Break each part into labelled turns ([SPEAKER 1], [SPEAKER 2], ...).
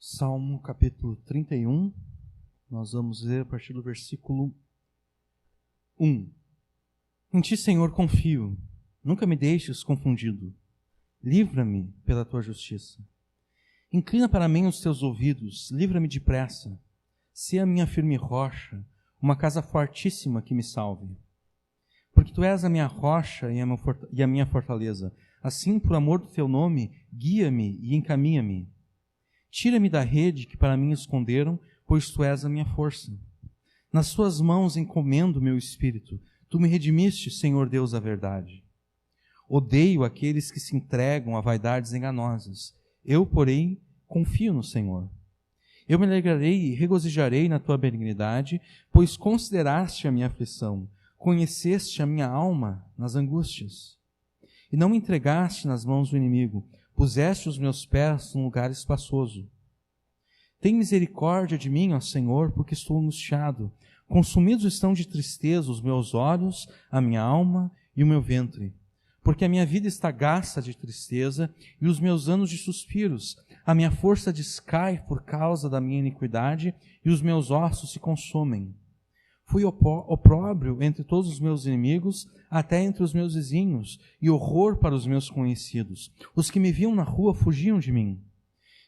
[SPEAKER 1] Salmo capítulo 31, nós vamos ler a partir do versículo 1. Em ti, Senhor, confio, nunca me deixes confundido. Livra-me pela tua justiça. Inclina para mim os teus ouvidos, livra-me depressa. Sê a minha firme rocha, uma casa fortíssima que me salve. Porque tu és a minha rocha e a minha fortaleza. Assim, por amor do teu nome, guia-me e encaminha-me. Tira-me da rede que para mim esconderam, pois tu és a minha força. Nas tuas mãos encomendo meu espírito. Tu me redimiste, Senhor Deus da verdade. Odeio aqueles que se entregam a vaidades enganosas. Eu, porém, confio no Senhor. Eu me alegrarei e regozijarei na tua benignidade, pois consideraste a minha aflição, conheceste a minha alma nas angústias. E não me entregaste nas mãos do inimigo, puseste os meus pés num lugar espaçoso. Tem misericórdia de mim, ó Senhor, porque estou angustiado. Consumidos estão de tristeza os meus olhos, a minha alma e o meu ventre. Porque a minha vida está gasta de tristeza e os meus anos de suspiros. A minha força descai por causa da minha iniquidade e os meus ossos se consomem. Fui opróbrio entre todos os meus inimigos, até entre os meus vizinhos, e horror para os meus conhecidos. Os que me viam na rua fugiam de mim.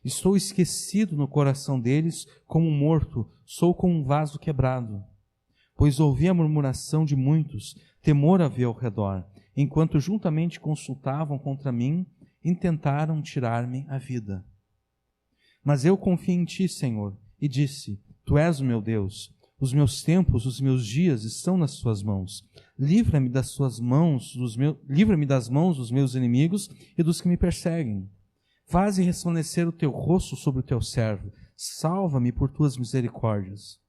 [SPEAKER 1] Estou esquecido no coração deles, como um morto, sou como um vaso quebrado. Pois ouvi a murmuração de muitos, temor havia ao redor, enquanto juntamente consultavam contra mim, intentaram tirar-me a vida. Mas eu confiei em ti, Senhor, e disse, tu és o meu Deus. Os meus tempos, os meus dias estão nas tuas mãos. Livra-me das tuas mãos, livra-me das mãos dos meus inimigos e dos que me perseguem. Faze resplandecer o teu rosto sobre o teu servo. Salva-me por tuas misericórdias.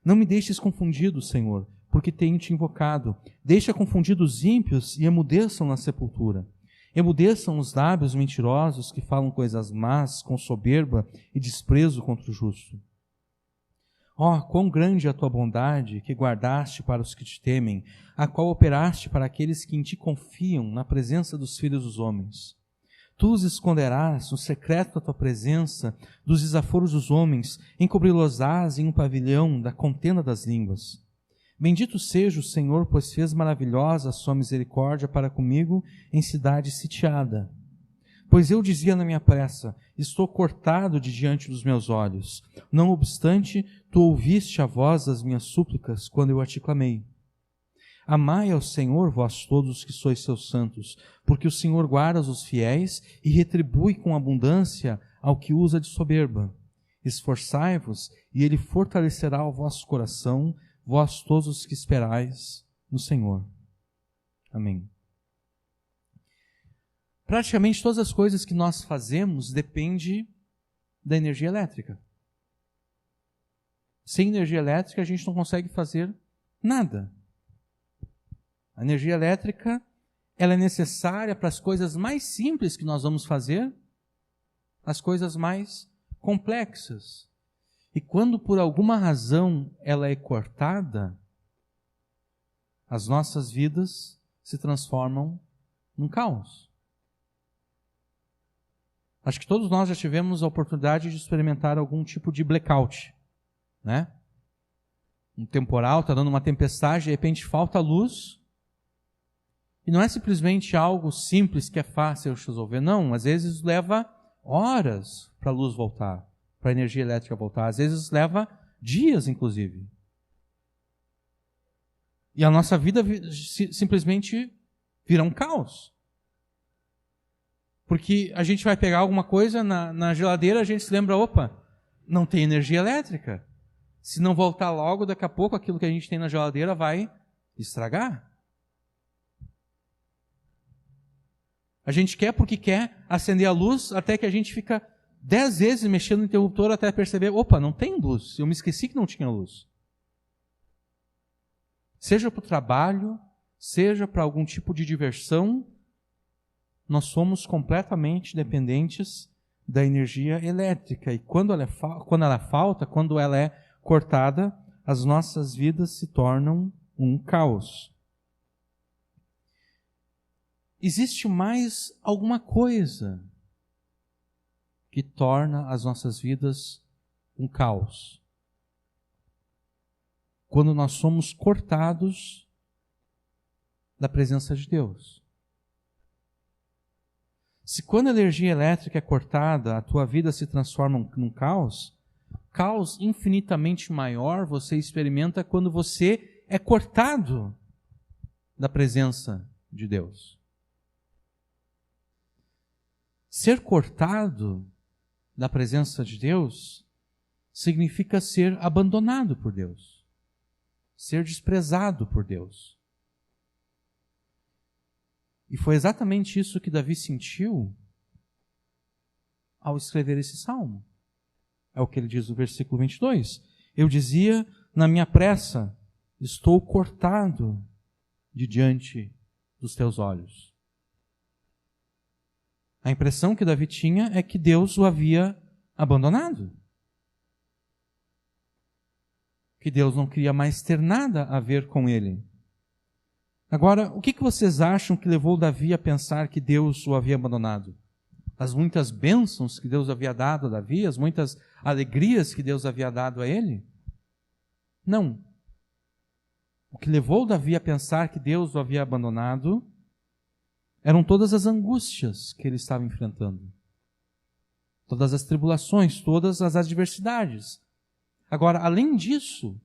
[SPEAKER 1] Não me deixes confundido, Senhor, porque tenho te invocado. Deixa confundidos os ímpios e emudeçam na sepultura. Emudeçam os lábios mentirosos que falam coisas más com soberba e desprezo contra o justo. Quão grande é a tua bondade que guardaste para os que te temem, a qual operaste para aqueles que em ti confiam na presença dos filhos dos homens. Tu os esconderás no secreto da tua presença, dos desaforos dos homens, encobri-los-ás em um pavilhão da contenda das línguas. Bendito seja o Senhor, pois fez maravilhosa a sua misericórdia para comigo em cidade sitiada. Pois eu dizia na minha pressa, estou cortado de diante dos meus olhos. Não obstante, tu ouviste a voz das minhas súplicas quando eu a te clamei. Amai ao Senhor, vós todos que sois seus santos, porque o Senhor guarda os fiéis e retribui com abundância ao que usa de soberba. Esforçai-vos, e ele fortalecerá o vosso coração, vós todos os que esperais no Senhor. Amém. Praticamente todas as coisas que nós fazemos dependem da energia elétrica. Sem energia elétrica a gente não consegue fazer nada. A energia elétrica, ela é necessária para as coisas mais simples que nós vamos fazer, as coisas mais complexas. E quando por alguma razão ela é cortada, as nossas vidas se transformam num caos. Acho que todos nós já tivemos a oportunidade de experimentar algum tipo de blackout, né? Um temporal, está dando uma tempestade, de repente falta luz. E não é simplesmente algo simples que é fácil de resolver, não. Às vezes leva horas para a luz voltar, para a energia elétrica voltar. Às vezes leva dias, inclusive. E a nossa vida simplesmente vira um caos. Porque a gente vai pegar alguma coisa na geladeira, a gente se lembra, opa, não tem energia elétrica. Se não voltar logo, daqui a pouco aquilo que a gente tem na geladeira vai estragar. A gente quer porque quer acender a luz, até que a gente fica 10 vezes mexendo no interruptor até perceber, opa, não tem luz, eu me esqueci que não tinha luz. Seja para o trabalho, seja para algum tipo de diversão, nós somos completamente dependentes da energia elétrica. E quando ela falta, quando ela é cortada, as nossas vidas se tornam um caos. Existe mais alguma coisa que torna as nossas vidas um caos. Quando nós somos cortados da presença de Deus. Se quando a energia elétrica é cortada, a tua vida se transforma num caos, caos infinitamente maior você experimenta quando você é cortado da presença de Deus. Ser cortado da presença de Deus significa ser abandonado por Deus, ser desprezado por Deus. E foi exatamente isso que Davi sentiu ao escrever esse salmo. É o que ele diz no versículo 22. Eu dizia, na minha pressa, estou cortado de diante dos teus olhos. A impressão que Davi tinha é que Deus o havia abandonado. Que Deus não queria mais ter nada a ver com ele. Agora, o que vocês acham que levou Davi a pensar que Deus o havia abandonado? As muitas bênçãos que Deus havia dado a Davi, as muitas alegrias que Deus havia dado a ele? Não. O que levou Davi a pensar que Deus o havia abandonado eram todas as angústias que ele estava enfrentando. Todas as tribulações, todas as adversidades. Agora, além disso,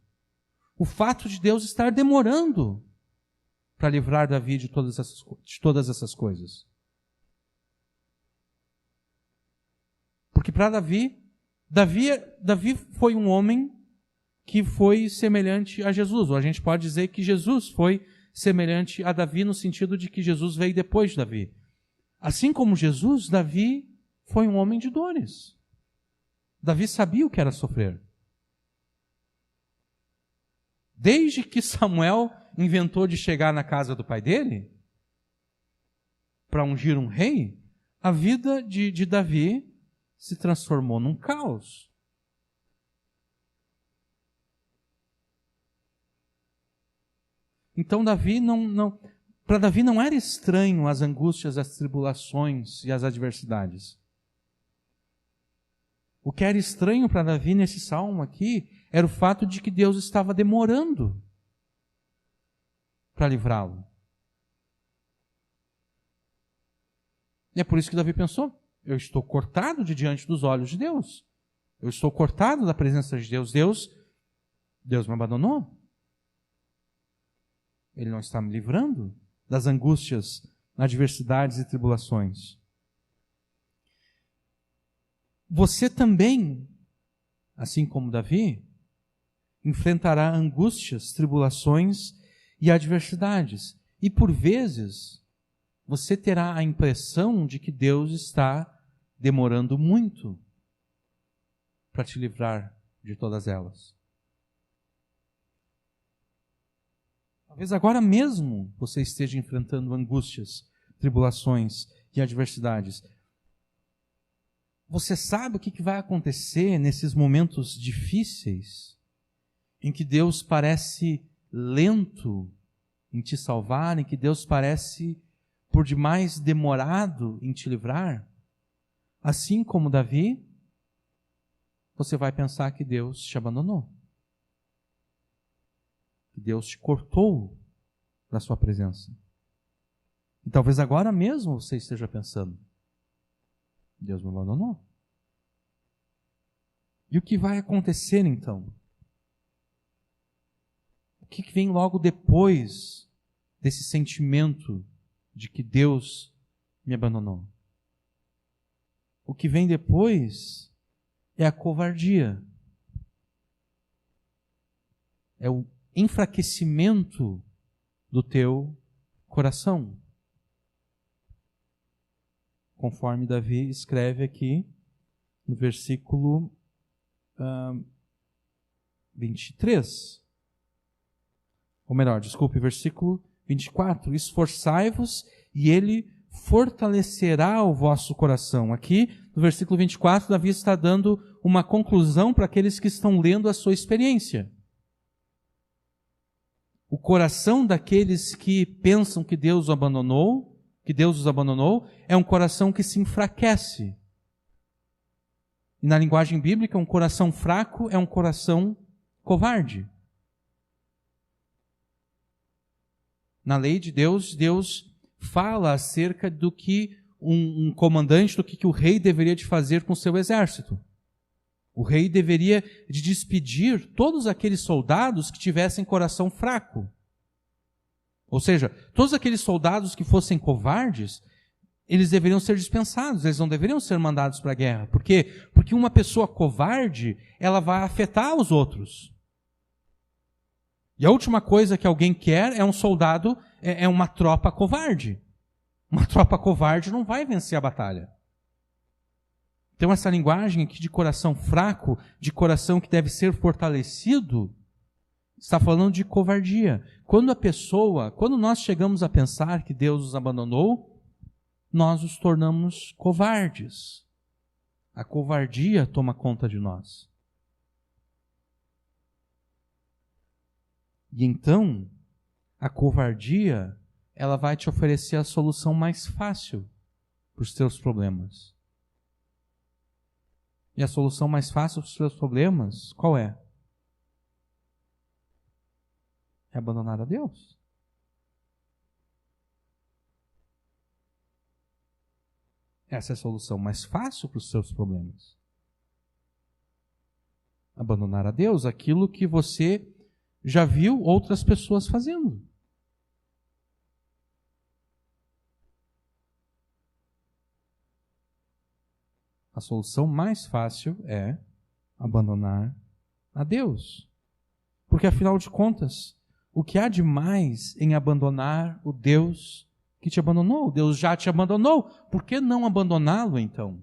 [SPEAKER 1] o fato de Deus estar demorando para livrar Davi de todas essas coisas. Porque para Davi foi um homem que foi semelhante a Jesus. Ou a gente pode dizer que Jesus foi semelhante a Davi no sentido de que Jesus veio depois de Davi. Assim como Jesus, Davi foi um homem de dores. Davi sabia o que era sofrer. Desde que Samuel inventou de chegar na casa do pai dele para ungir um rei, a vida de Davi se transformou num caos. Então para Davi não era estranho as angústias, as tribulações e as adversidades. O que era estranho para Davi nesse salmo aqui era o fato de que Deus estava demorando para livrá-lo. E é por isso que Davi pensou, eu estou cortado de diante dos olhos de Deus. Eu estou cortado da presença de Deus. Deus me abandonou. Ele não está me livrando das angústias, adversidades e tribulações. Você também, assim como Davi, enfrentará angústias, tribulações e adversidades. E por vezes, você terá a impressão de que Deus está demorando muito para te livrar de todas elas. Talvez agora mesmo você esteja enfrentando angústias, tribulações e adversidades. Você sabe o que vai acontecer nesses momentos difíceis, em que Deus parece lento em te salvar, em que Deus parece por demais demorado em te livrar? Assim como Davi, você vai pensar que Deus te abandonou. Que Deus te cortou da sua presença. E talvez agora mesmo você esteja pensando, Deus me abandonou. E o que vai acontecer então? O que vem logo depois desse sentimento de que Deus me abandonou? O que vem depois é a covardia. É o enfraquecimento do teu coração. Conforme Davi escreve aqui no versículo 23. Ou melhor, desculpe, versículo 24. Esforçai-vos e ele fortalecerá o vosso coração. Aqui, no versículo 24, Davi está dando uma conclusão para aqueles que estão lendo a sua experiência. O coração daqueles que pensam que Deus os abandonou, é um coração que se enfraquece. E na linguagem bíblica, um coração fraco é um coração covarde. Na lei de Deus, Deus fala acerca do que um comandante, do que o rei deveria de fazer com o seu exército. O rei deveria de despedir todos aqueles soldados que tivessem coração fraco. Ou seja, todos aqueles soldados que fossem covardes, eles deveriam ser dispensados, eles não deveriam ser mandados para a guerra. Por quê? Porque uma pessoa covarde, ela vai afetar os outros. E a última coisa que alguém quer é um soldado, é uma tropa covarde. Uma tropa covarde não vai vencer a batalha. Então essa linguagem aqui de coração fraco, de coração que deve ser fortalecido, está falando de covardia. Quando nós chegamos a pensar que Deus nos abandonou, nós nos tornamos covardes. A covardia toma conta de nós. E então, a covardia, ela vai te oferecer a solução mais fácil para os teus problemas. E a solução mais fácil para os teus problemas, qual é? É abandonar a Deus. Essa é a solução mais fácil para os seus problemas. Abandonar a Deus, aquilo que você já viu outras pessoas fazendo. A solução mais fácil é abandonar a Deus. Porque, afinal de contas, o que há de mais em abandonar o Deus que te abandonou? Deus já te abandonou. Por que não abandoná-lo, então?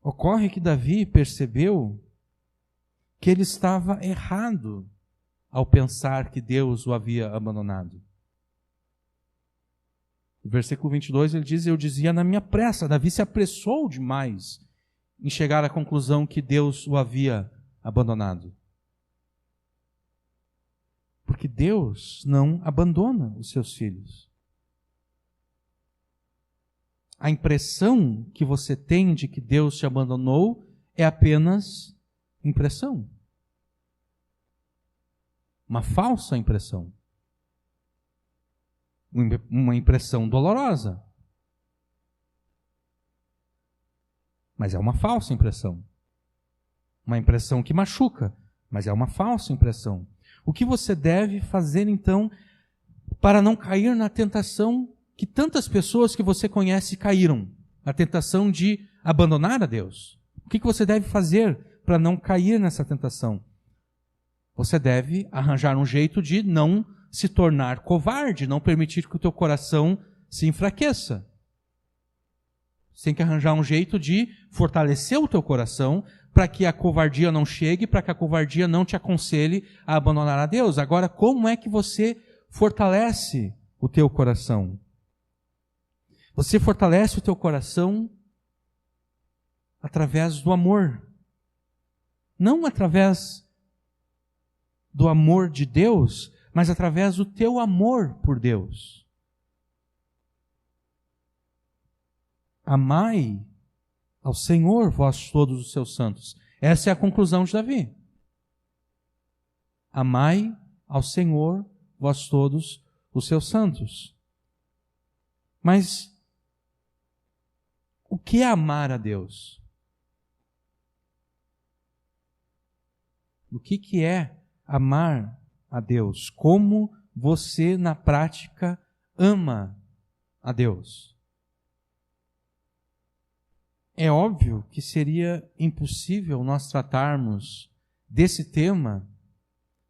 [SPEAKER 1] Ocorre que Davi percebeu que ele estava errado ao pensar que Deus o havia abandonado. No versículo 22 ele diz: eu dizia na minha pressa. Davi se apressou demais em chegar à conclusão que Deus o havia abandonado. Porque Deus não abandona os seus filhos. A impressão que você tem de que Deus te abandonou é apenas impressão. Uma falsa impressão. Uma impressão dolorosa. Mas é uma falsa impressão. Uma impressão que machuca, mas é uma falsa impressão. O que você deve fazer, então, para não cair na tentação que tantas pessoas que você conhece caíram? A tentação de abandonar a Deus. O que você deve fazer para não cair nessa tentação? Você deve arranjar um jeito de não se tornar covarde, não permitir que o teu coração se enfraqueça. Você tem que arranjar um jeito de fortalecer o teu coração para que a covardia não chegue, para que a covardia não te aconselhe a abandonar a Deus. Agora, como é que você fortalece o teu coração? Você fortalece o teu coração através do amor. Não através do amor de Deus, mas através do teu amor por Deus. Amai ao Senhor, vós todos os seus santos. Essa é a conclusão de Davi. Amai ao Senhor, vós todos os seus santos. Mas o que é amar a Deus? O que é amar a Deus? Como você, na prática, ama a Deus? É óbvio que seria impossível nós tratarmos desse tema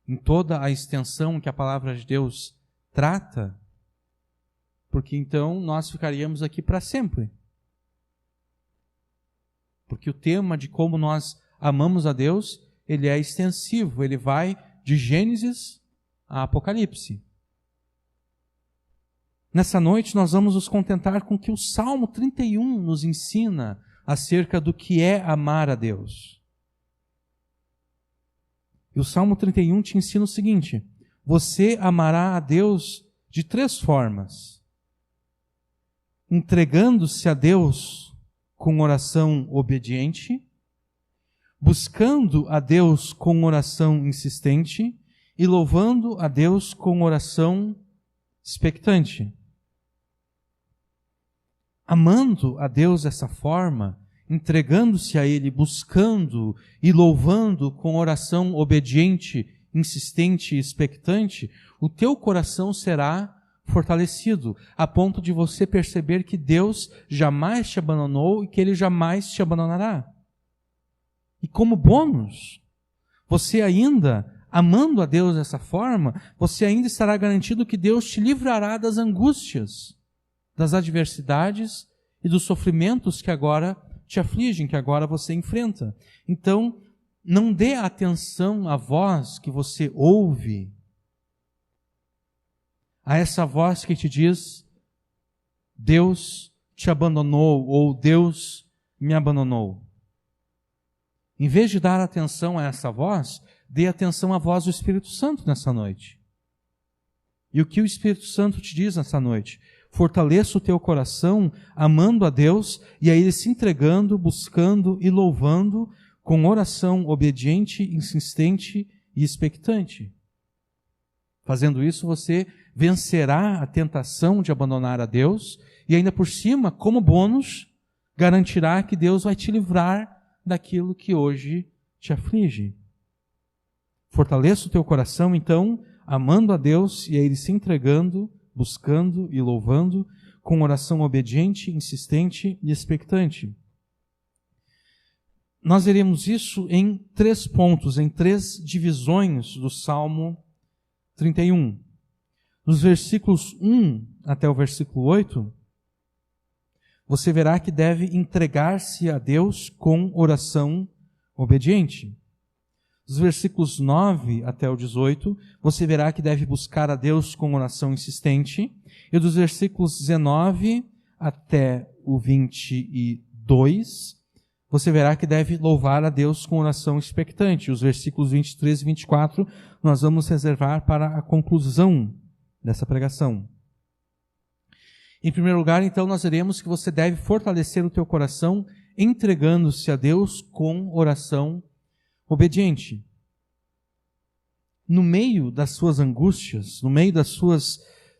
[SPEAKER 1] em toda a extensão que a palavra de Deus trata, porque então nós ficaríamos aqui para sempre. Porque o tema de como nós amamos a Deus, ele é extensivo, ele vai de Gênesis a Apocalipse. Nessa noite nós vamos nos contentar com o que o Salmo 31 nos ensina acerca do que é amar a Deus. E o Salmo 31 te ensina o seguinte: você amará a Deus de 3 formas. entregando-se a Deus com oração obediente, buscando a Deus com oração insistente e louvando a Deus com oração expectante. Amando a Deus dessa forma, entregando-se a Ele, buscando e louvando com oração obediente, insistente e expectante, o teu coração será fortalecido, a ponto de você perceber que Deus jamais te abandonou e que Ele jamais te abandonará. E como bônus, você ainda, amando a Deus dessa forma, você ainda estará garantido que Deus te livrará das angústias, das adversidades e dos sofrimentos que agora te afligem, que agora você enfrenta. Então, não dê atenção à voz que você ouve, a essa voz que te diz, Deus te abandonou, ou Deus me abandonou. Em vez de dar atenção a essa voz, dê atenção à voz do Espírito Santo nessa noite. E o que o Espírito Santo te diz nessa noite? Fortaleça o teu coração, amando a Deus, e a Ele se entregando, buscando e louvando, com oração obediente, insistente e expectante. Fazendo isso, você vencerá a tentação de abandonar a Deus, e ainda por cima, como bônus, garantirá que Deus vai te livrar daquilo que hoje te aflige. Fortaleça o teu coração, então, amando a Deus e a Ele se entregando, buscando e louvando, com oração obediente, insistente e expectante. Nós veremos isso em 3 pontos, em 3 divisões do Salmo 31. Nos versículos 1 até o versículo 8, você verá que deve entregar-se a Deus com oração obediente. Dos versículos 9 até o 18, você verá que deve buscar a Deus com oração insistente. E dos versículos 19 até o 22, você verá que deve louvar a Deus com oração expectante. Os versículos 23 e 24 nós vamos reservar para a conclusão dessa pregação. Em primeiro lugar, então, nós veremos que você deve fortalecer o teu coração entregando-se a Deus com oração obediente. No meio das suas angústias, no meio das suas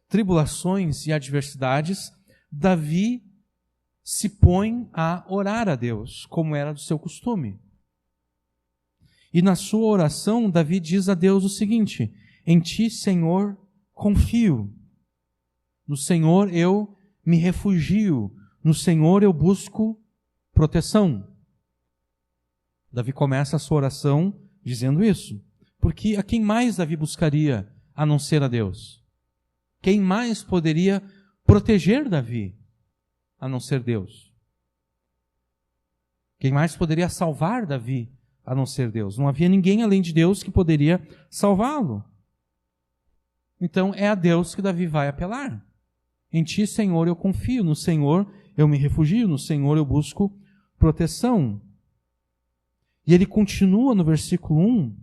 [SPEAKER 1] tribulações e adversidades, Davi se põe a orar a Deus, como era do seu costume. E na sua oração, Davi diz a Deus o seguinte: em ti, Senhor, confio. No Senhor eu me refugio. No Senhor eu busco proteção. Davi começa a sua oração dizendo isso. Porque a quem mais Davi buscaria a não ser a Deus? Quem mais poderia proteger Davi a não ser Deus? Quem mais poderia salvar Davi a não ser Deus? Não havia ninguém além de Deus que poderia salvá-lo. Então é a Deus que Davi vai apelar. Em ti, Senhor, eu confio. No Senhor eu me refugio. No Senhor eu busco proteção. E ele continua no versículo 1,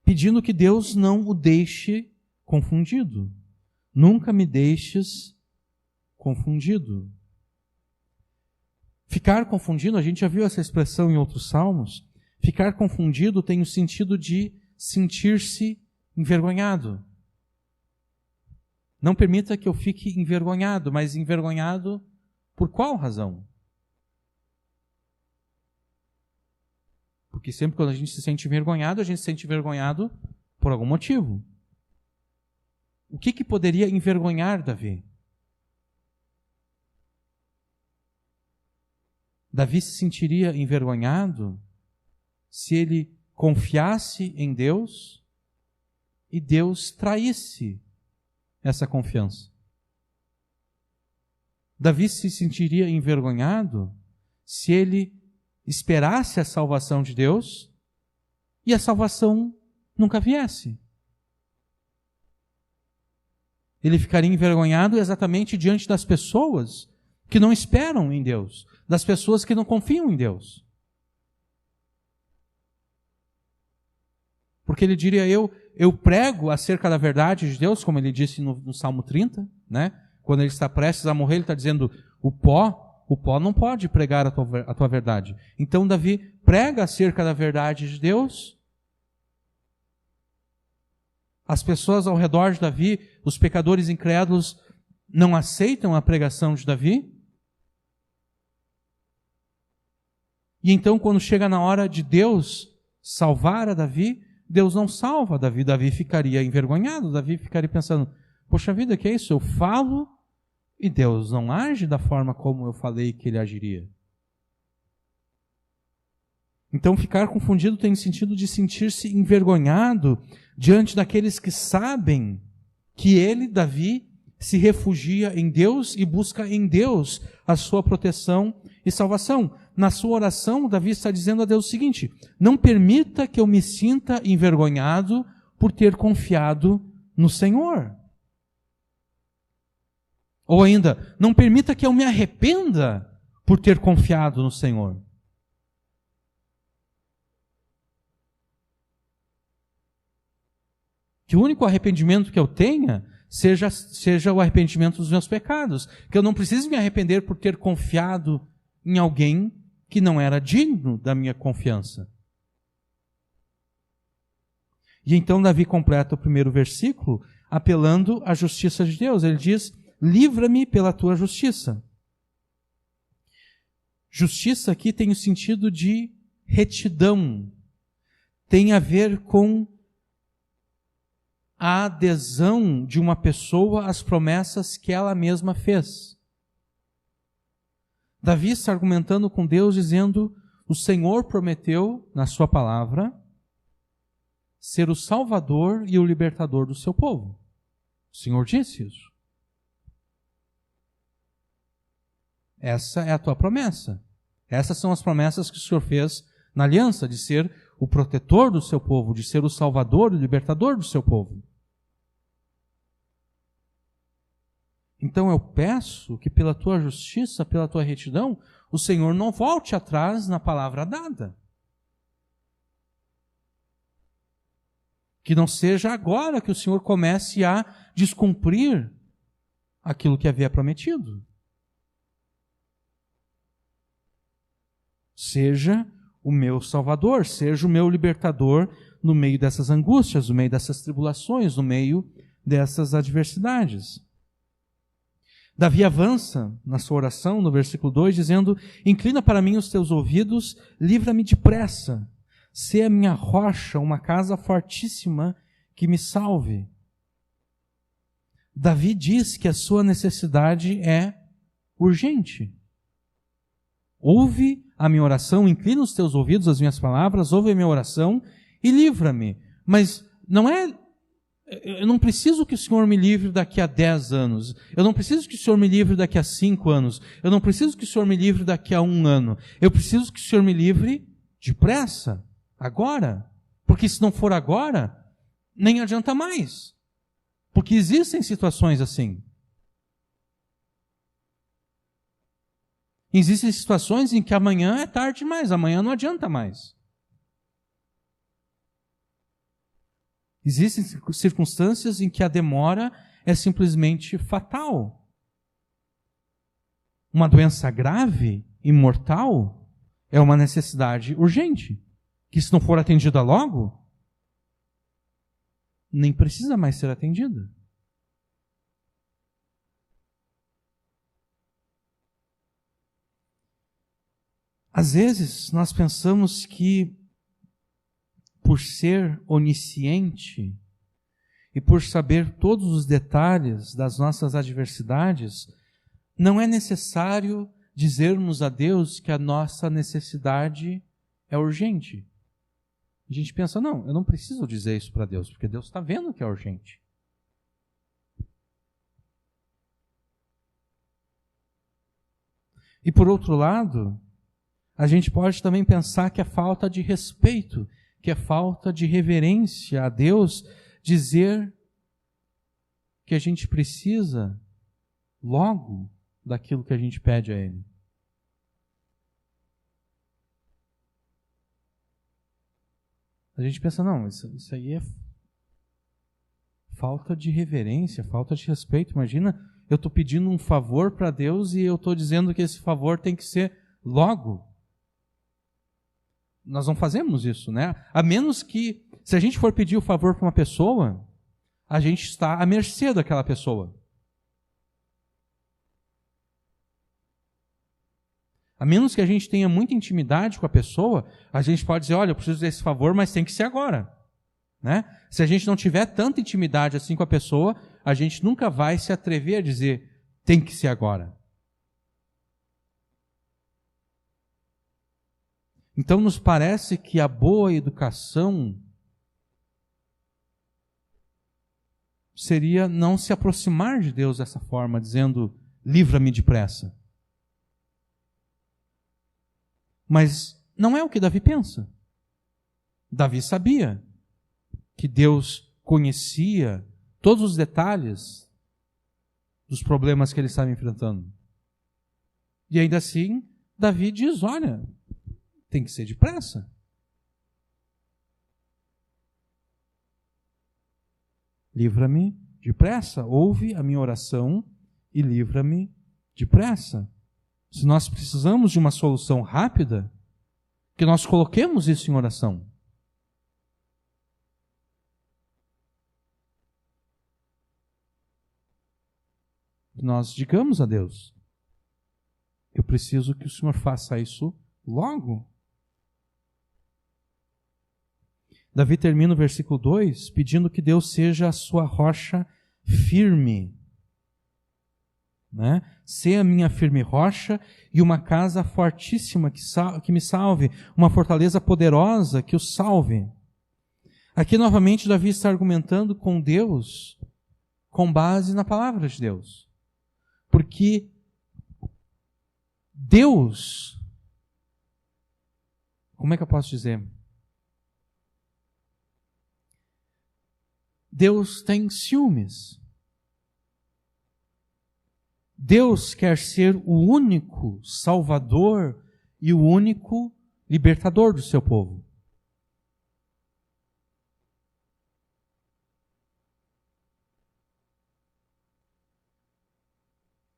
[SPEAKER 1] pedindo que Deus não o deixe confundido. Nunca me deixes confundido. Ficar confundido, a gente já viu essa expressão em outros salmos. Ficar confundido tem o sentido de sentir-se envergonhado. Não permita que eu fique envergonhado, mas envergonhado por qual razão? Porque sempre quando a gente se sente envergonhado, a gente se sente envergonhado por algum motivo. O que poderia envergonhar Davi? Davi se sentiria envergonhado se ele confiasse em Deus e Deus traísse essa confiança. Davi se sentiria envergonhado se ele esperasse a salvação de Deus e a salvação nunca viesse. Ele ficaria envergonhado exatamente diante das pessoas que não esperam em Deus, das pessoas que não confiam em Deus. Porque ele diria, eu prego acerca da verdade de Deus, como ele disse no Salmo 30, né? Quando ele está prestes a morrer, ele está dizendo, o pó não pode pregar a tua verdade. Então Davi prega acerca da verdade de Deus. As pessoas ao redor de Davi, os pecadores incrédulos, não aceitam a pregação de Davi. E então, quando chega na hora de Deus salvar a Davi, Deus não salva Davi. Davi ficaria envergonhado, Davi ficaria pensando, poxa vida, que é isso? Eu falo e Deus não age da forma como eu falei que ele agiria. Então, ficar confundido tem o sentido de sentir-se envergonhado diante daqueles que sabem que ele, Davi, se refugia em Deus e busca em Deus a sua proteção e salvação. Na sua oração, Davi está dizendo a Deus o seguinte, não permita que eu me sinta envergonhado por ter confiado no Senhor. Ou ainda, não permita que eu me arrependa por ter confiado no Senhor. Que o único arrependimento que eu tenha seja o arrependimento dos meus pecados. Que eu não precise me arrepender por ter confiado em alguém que não era digno da minha confiança. E então Davi completa o primeiro versículo apelando à justiça de Deus. Ele diz, livra-me pela tua justiça. Justiça aqui tem o sentido de retidão. Tem a ver com a adesão de uma pessoa às promessas que ela mesma fez. Davi está argumentando com Deus dizendo, o Senhor prometeu na sua palavra ser o salvador e o libertador do seu povo. O Senhor disse isso. Essa é a tua promessa. Essas são as promessas que o Senhor fez na aliança, de ser o protetor do seu povo, de ser o salvador e o libertador do seu povo. Então eu peço que pela tua justiça, pela tua retidão, o Senhor não volte atrás na palavra dada. Que não seja agora que o Senhor comece a descumprir aquilo que havia prometido. Seja o meu Salvador, seja o meu libertador no meio dessas angústias, no meio dessas tribulações, no meio dessas adversidades. Davi avança na sua oração, no versículo 2, dizendo, inclina para mim os teus ouvidos, livra-me depressa, sê a minha rocha, uma casa fortíssima que me salve. Davi diz que a sua necessidade é urgente. Ouve a minha oração, inclina os teus ouvidos às minhas palavras, ouve a minha oração e livra-me. Mas não é, eu não preciso que o Senhor me livre daqui a 10 anos. Eu não preciso que o Senhor me livre daqui a 5 anos. Eu não preciso que o Senhor me livre daqui a 1 ano. Eu preciso que o Senhor me livre depressa, agora. Porque se não for agora, nem adianta mais. Porque existem situações assim. Existem situações em que amanhã é tarde demais, amanhã não adianta mais. Existem circunstâncias em que a demora é simplesmente fatal. Uma doença grave e mortal é uma necessidade urgente, que se não for atendida logo, nem precisa mais ser atendida. Às vezes, nós pensamos que, por ser onisciente e por saber todos os detalhes das nossas adversidades, não é necessário dizermos a Deus que a nossa necessidade é urgente. A gente pensa, não, eu não preciso dizer isso para Deus, porque Deus está vendo que é urgente. E por outro lado, a gente pode também pensar que é falta de respeito, que é falta de reverência a Deus, dizer que a gente precisa logo daquilo que a gente pede a Ele. A gente pensa, não, isso aí é falta de reverência, falta de respeito. Imagina eu estou pedindo um favor para Deus e eu estou dizendo que esse favor tem que ser logo. Nós não fazemos isso, né? A menos que, se a gente for pedir o favor para uma pessoa, a gente está à mercê daquela pessoa. A menos que a gente tenha muita intimidade com a pessoa, a gente pode dizer, olha, eu preciso desse favor, mas tem que ser agora. Né? Se a gente não tiver tanta intimidade assim com a pessoa, a gente nunca vai se atrever a dizer, tem que ser agora. Então nos parece que a boa educação seria não se aproximar de Deus dessa forma, dizendo, livra-me depressa. Mas não é o que Davi pensa. Davi sabia que Deus conhecia todos os detalhes dos problemas que ele estava enfrentando. E ainda assim, Davi diz, olha, tem que ser depressa. Livra-me depressa, ouve a minha oração e livra-me depressa. Se nós precisamos de uma solução rápida, que nós coloquemos isso em oração. Que nós digamos a Deus, eu preciso que o Senhor faça isso logo. Davi termina o versículo 2 pedindo que Deus seja a sua rocha firme. Né? Ser a minha firme rocha e uma casa fortíssima que me salve, uma fortaleza poderosa que o salve. Aqui novamente Davi está argumentando com Deus com base na palavra de Deus. Porque Deus, como é que eu posso dizer? Deus tem ciúmes. Deus quer ser o único Salvador e o único libertador do seu povo.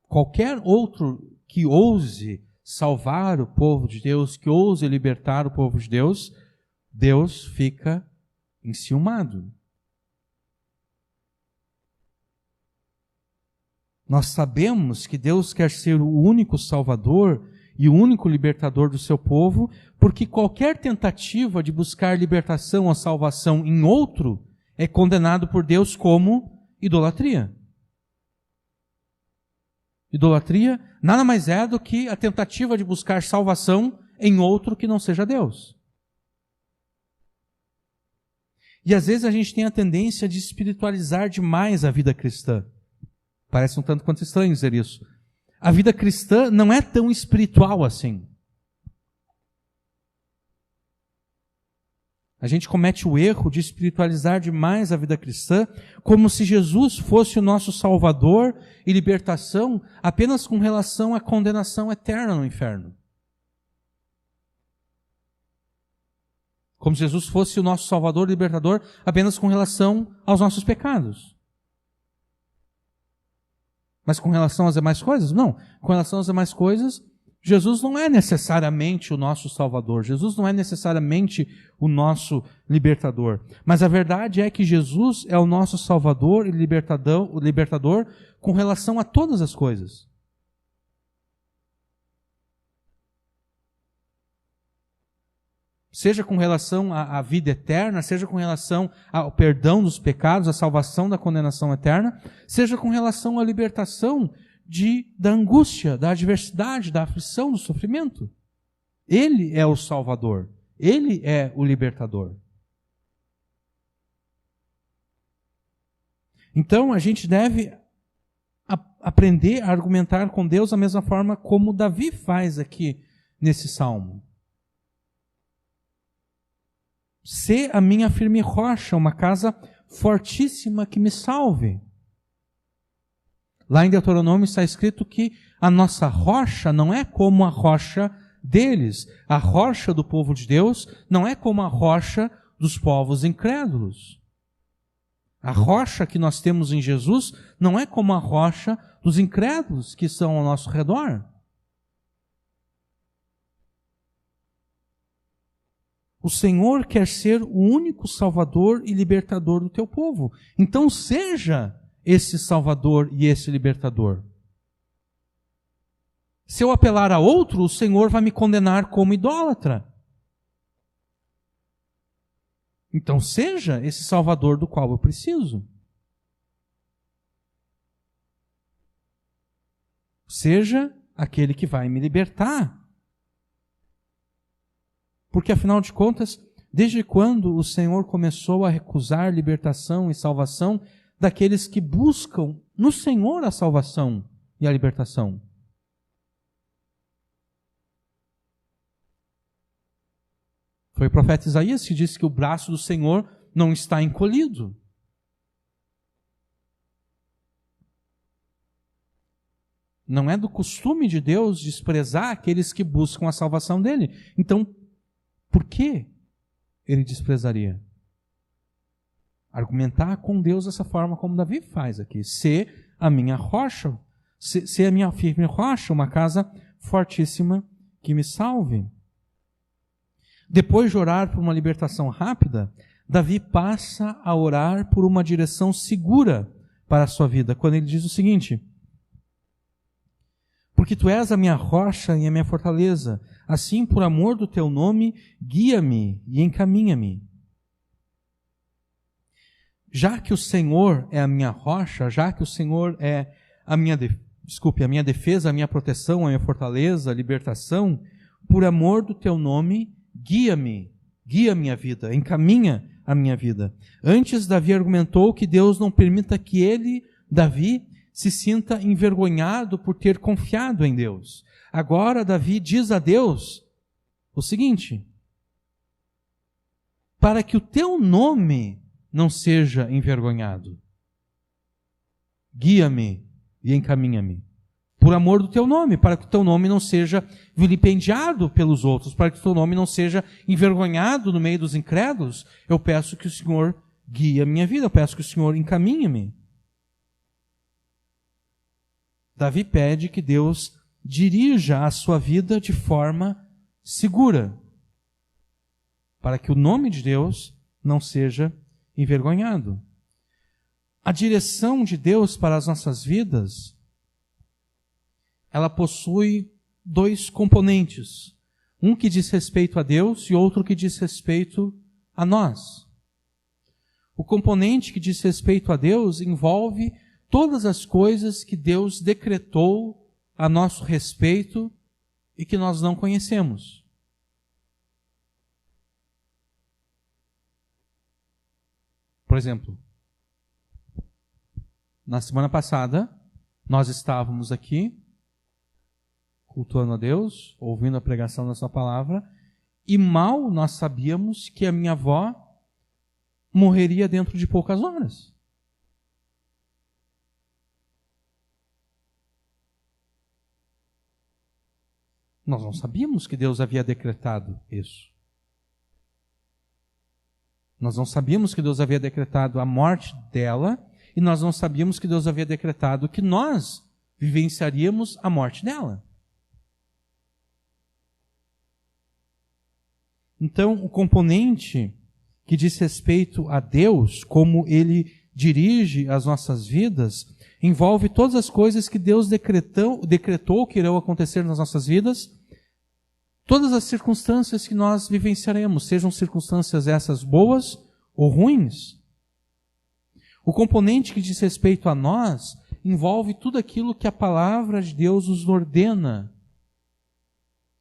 [SPEAKER 1] Qualquer outro que ouse salvar o povo de Deus, que ouse libertar o povo de Deus, Deus fica enciumado. Nós sabemos que Deus quer ser o único Salvador e o único libertador do seu povo, porque qualquer tentativa de buscar libertação ou salvação em outro é condenado por Deus como idolatria. Idolatria nada mais é do que a tentativa de buscar salvação em outro que não seja Deus. E às vezes a gente tem a tendência de espiritualizar demais a vida cristã. Parece um tanto quanto estranho dizer isso. A vida cristã não é tão espiritual assim. A gente comete o erro de espiritualizar demais a vida cristã, como se Jesus fosse o nosso Salvador e libertação apenas com relação à condenação eterna no inferno. Como se Jesus fosse o nosso Salvador e libertador apenas com relação aos nossos pecados. Mas com relação às demais coisas? Não. Com relação às demais coisas, Jesus não é necessariamente o nosso Salvador. Jesus não é necessariamente o nosso libertador. Mas a verdade é que Jesus é o nosso Salvador e libertador com relação a todas as coisas. Seja com relação à vida eterna, seja com relação ao perdão dos pecados, à salvação da condenação eterna, seja com relação à libertação da angústia, da adversidade, da aflição, do sofrimento. Ele é o Salvador. Ele é o libertador. Então, a gente deve aprender a argumentar com Deus da mesma forma como Davi faz aqui nesse salmo. Sê a minha firme rocha, uma casa fortíssima que me salve. Lá em Deuteronômio está escrito que a nossa rocha não é como a rocha deles. A rocha do povo de Deus não é como a rocha dos povos incrédulos. A rocha que nós temos em Jesus não é como a rocha dos incrédulos que estão ao nosso redor. O Senhor quer ser o único Salvador e libertador do teu povo. Então seja esse Salvador e esse libertador. Se eu apelar a outro, o Senhor vai me condenar como idólatra. Então seja esse Salvador do qual eu preciso. Seja aquele que vai me libertar. Porque, afinal de contas, desde quando o Senhor começou a recusar libertação e salvação daqueles que buscam no Senhor a salvação e a libertação? Foi o profeta Isaías que disse que o braço do Senhor não está encolhido. Não é do costume de Deus desprezar aqueles que buscam a salvação dele. Então, por que ele desprezaria? Argumentar com Deus dessa forma como Davi faz aqui. Ser a minha rocha, ser a minha firme rocha, uma casa fortíssima que me salve. Depois de orar por uma libertação rápida, Davi passa a orar por uma direção segura para a sua vida, quando ele diz o seguinte: porque tu és a minha rocha e a minha fortaleza, assim por amor do teu nome, guia-me e encaminha-me. Já que o Senhor é a minha rocha, já que o Senhor é a minha defesa, a minha proteção, a minha fortaleza, a libertação, por amor do teu nome, guia-me, guia a minha vida, encaminha a minha vida. Antes, Davi argumentou que Deus não permita que ele, Davi, se sinta envergonhado por ter confiado em Deus. Agora, Davi diz a Deus o seguinte: para que o teu nome não seja envergonhado, guia-me e encaminha-me. Por amor do teu nome, para que o teu nome não seja vilipendiado pelos outros, para que o teu nome não seja envergonhado no meio dos incrédulos, eu peço que o Senhor guie a minha vida, eu peço que o Senhor encaminhe-me. Davi pede que Deus dirija a sua vida de forma segura, para que o nome de Deus não seja envergonhado. A direção de Deus para as nossas vidas, ela possui dois componentes. Um que diz respeito a Deus e outro que diz respeito a nós. O componente que diz respeito a Deus envolve todas as coisas que Deus decretou a nosso respeito e que nós não conhecemos. Por exemplo, na semana passada, nós estávamos aqui, cultuando a Deus, ouvindo a pregação da sua palavra, e mal nós sabíamos que a minha avó morreria dentro de poucas horas. Nós não sabíamos que Deus havia decretado isso. Nós não sabíamos que Deus havia decretado a morte dela, e nós não sabíamos que Deus havia decretado que nós vivenciaríamos a morte dela. Então, o componente que diz respeito a Deus, como Ele dirige as nossas vidas, envolve todas as coisas que Deus decretou que irão acontecer nas nossas vidas, todas as circunstâncias que nós vivenciaremos, sejam circunstâncias essas boas ou ruins. O componente que diz respeito a nós envolve tudo aquilo que a palavra de Deus nos ordena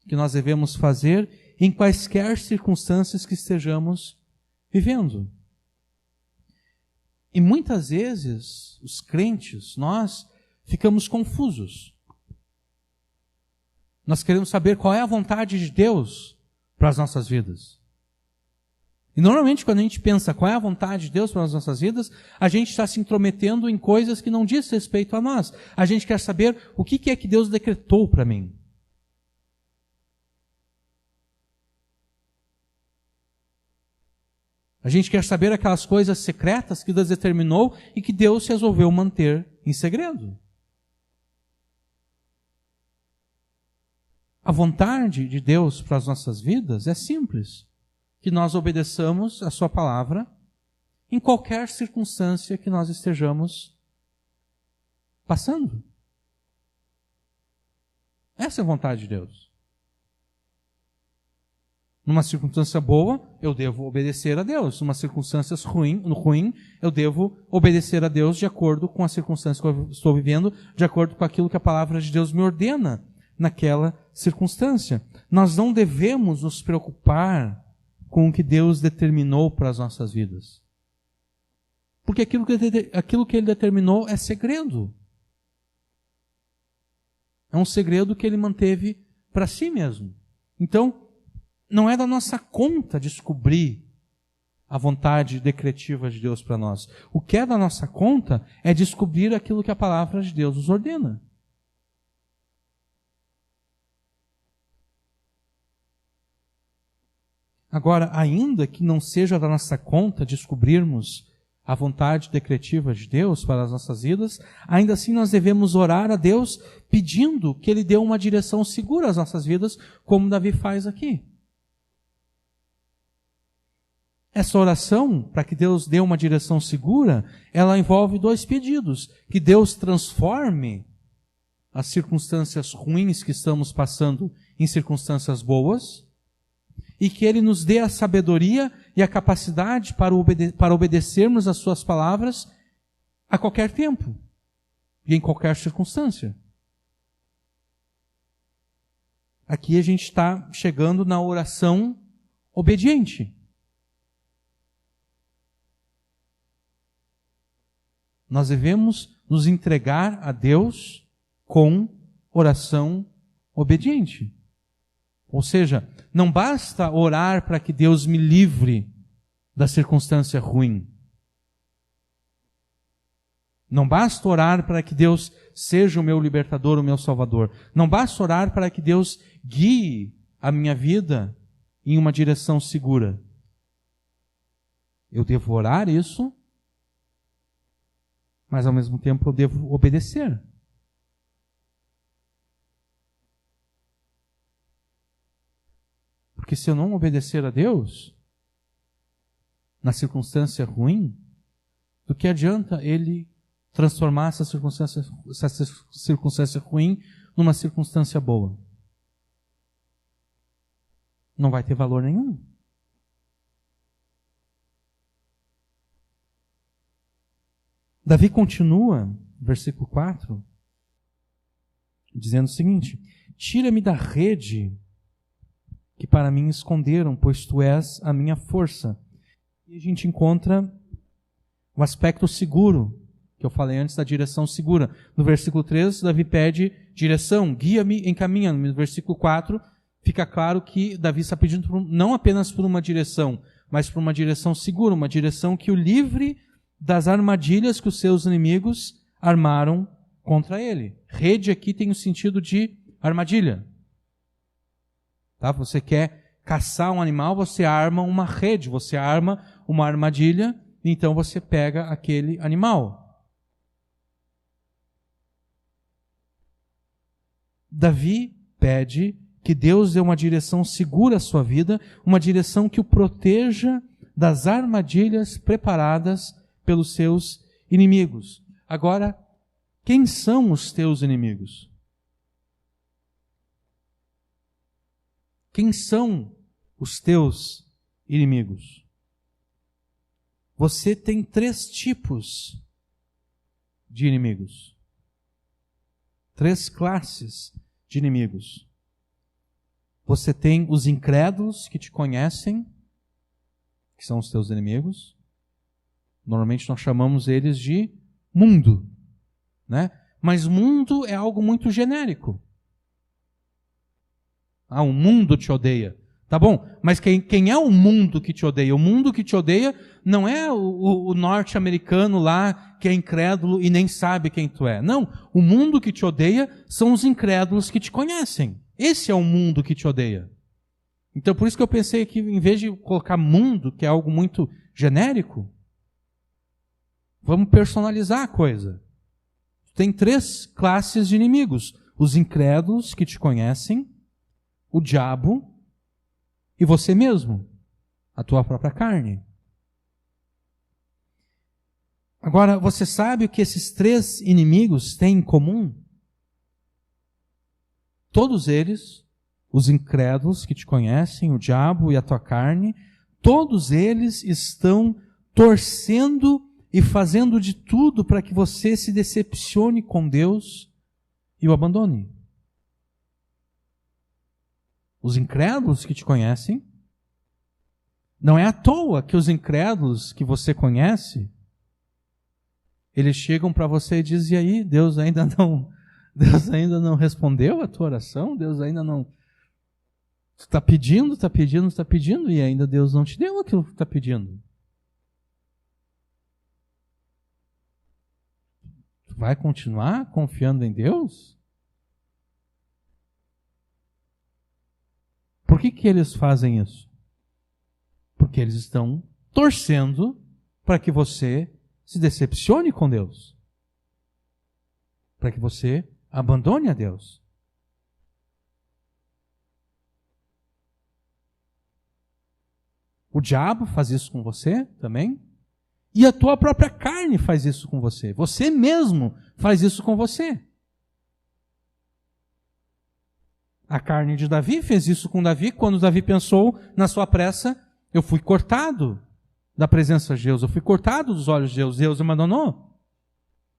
[SPEAKER 1] que nós devemos fazer em quaisquer circunstâncias que estejamos vivendo. E muitas vezes, os crentes, nós ficamos confusos. Nós queremos saber qual é a vontade de Deus para as nossas vidas. E normalmente quando a gente pensa qual é a vontade de Deus para as nossas vidas, a gente está se intrometendo em coisas que não diz respeito a nós. A gente quer saber o que é que Deus decretou para mim. A gente quer saber aquelas coisas secretas que Deus determinou e que Deus resolveu manter em segredo. A vontade de Deus para as nossas vidas é simples. Que nós obedeçamos a sua palavra em qualquer circunstância que nós estejamos passando. Essa é a vontade de Deus. Numa circunstância boa, eu devo obedecer a Deus. Numa circunstância ruim, eu devo obedecer a Deus de acordo com a circunstância que eu estou vivendo, de acordo com aquilo que a palavra de Deus me ordena naquela circunstância. Nós não devemos nos preocupar com o que Deus determinou para as nossas vidas. Porque aquilo que Ele determinou é segredo. É um segredo que Ele manteve para si mesmo. Então, não é da nossa conta descobrir a vontade decretiva de Deus para nós. O que é da nossa conta é descobrir aquilo que a palavra de Deus nos ordena. Agora, ainda que não seja da nossa conta descobrirmos a vontade decretiva de Deus para as nossas vidas, ainda assim nós devemos orar a Deus pedindo que Ele dê uma direção segura às nossas vidas, como Davi faz aqui. Essa oração, para que Deus dê uma direção segura, ela envolve dois pedidos. Que Deus transforme as circunstâncias ruins que estamos passando em circunstâncias boas, e que Ele nos dê a sabedoria e a capacidade para obedecermos às suas palavras a qualquer tempo e em qualquer circunstância. Aqui a gente está chegando na oração obediente. Nós devemos nos entregar a Deus com oração obediente. Ou seja, não basta orar para que Deus me livre da circunstância ruim. Não basta orar para que Deus seja o meu libertador, o meu salvador. Não basta orar para que Deus guie a minha vida em uma direção segura. Eu devo orar isso, mas ao mesmo tempo eu devo obedecer. Porque se eu não obedecer a Deus, na circunstância ruim, do que adianta Ele transformar essa circunstância ruim numa circunstância boa? Não vai ter valor nenhum. Davi continua, versículo 4, dizendo o seguinte: tira-me da rede que para mim esconderam, pois tu és a minha força. E a gente encontra o aspecto seguro, que eu falei antes da direção segura. No versículo 3, Davi pede direção, guia-me, encaminha-me. No versículo 4, fica claro que Davi está pedindo não apenas por uma direção, mas por uma direção segura, uma direção que o livre das armadilhas que os seus inimigos armaram contra ele. Rede aqui tem o sentido de armadilha. Tá? Você quer caçar um animal, você arma uma rede, você arma uma armadilha, então você pega aquele animal. Davi pede que Deus dê uma direção segura à sua vida, uma direção que o proteja das armadilhas preparadas pelos seus inimigos. Agora, quem são os teus inimigos? Quem são os teus inimigos? Você tem 3 tipos de inimigos. 3 classes de inimigos. Você tem os incrédulos que te conhecem, que são os teus inimigos. Normalmente nós chamamos eles de mundo, né? Mas mundo é algo muito genérico. Ah, o mundo te odeia. Tá bom, mas quem é o mundo que te odeia? O mundo que te odeia não é o norte-americano lá que é incrédulo e nem sabe quem tu é. Não, o mundo que te odeia são os incrédulos que te conhecem. Esse é o mundo que te odeia. Então por isso que eu pensei que em vez de colocar mundo, que é algo muito genérico, vamos personalizar a coisa. Tem 3 classes de inimigos. Os incrédulos que te conhecem, o diabo e você mesmo, a tua própria carne. Agora, você sabe o que esses três inimigos têm em comum? Todos eles, os incrédulos que te conhecem, o diabo e a tua carne, todos eles estão torcendo e fazendo de tudo para que você se decepcione com Deus e o abandone. Os incrédulos que te conhecem, não é à toa que os incrédulos que você conhece, eles chegam para você e dizem, e aí, Deus ainda não respondeu a tua oração? Deus ainda não... Tu está pedindo, e ainda Deus não te deu aquilo que tu está pedindo. Tu vai continuar confiando em Deus? Por que eles fazem isso? Porque eles estão torcendo para que você se decepcione com Deus. Para que você abandone a Deus. O diabo faz isso com você também. E a tua própria carne faz isso com você. Você mesmo faz isso com você. A carne de Davi fez isso com Davi quando Davi pensou na sua pressa, eu fui cortado da presença de Deus, eu fui cortado dos olhos de Deus, Deus me abandonou.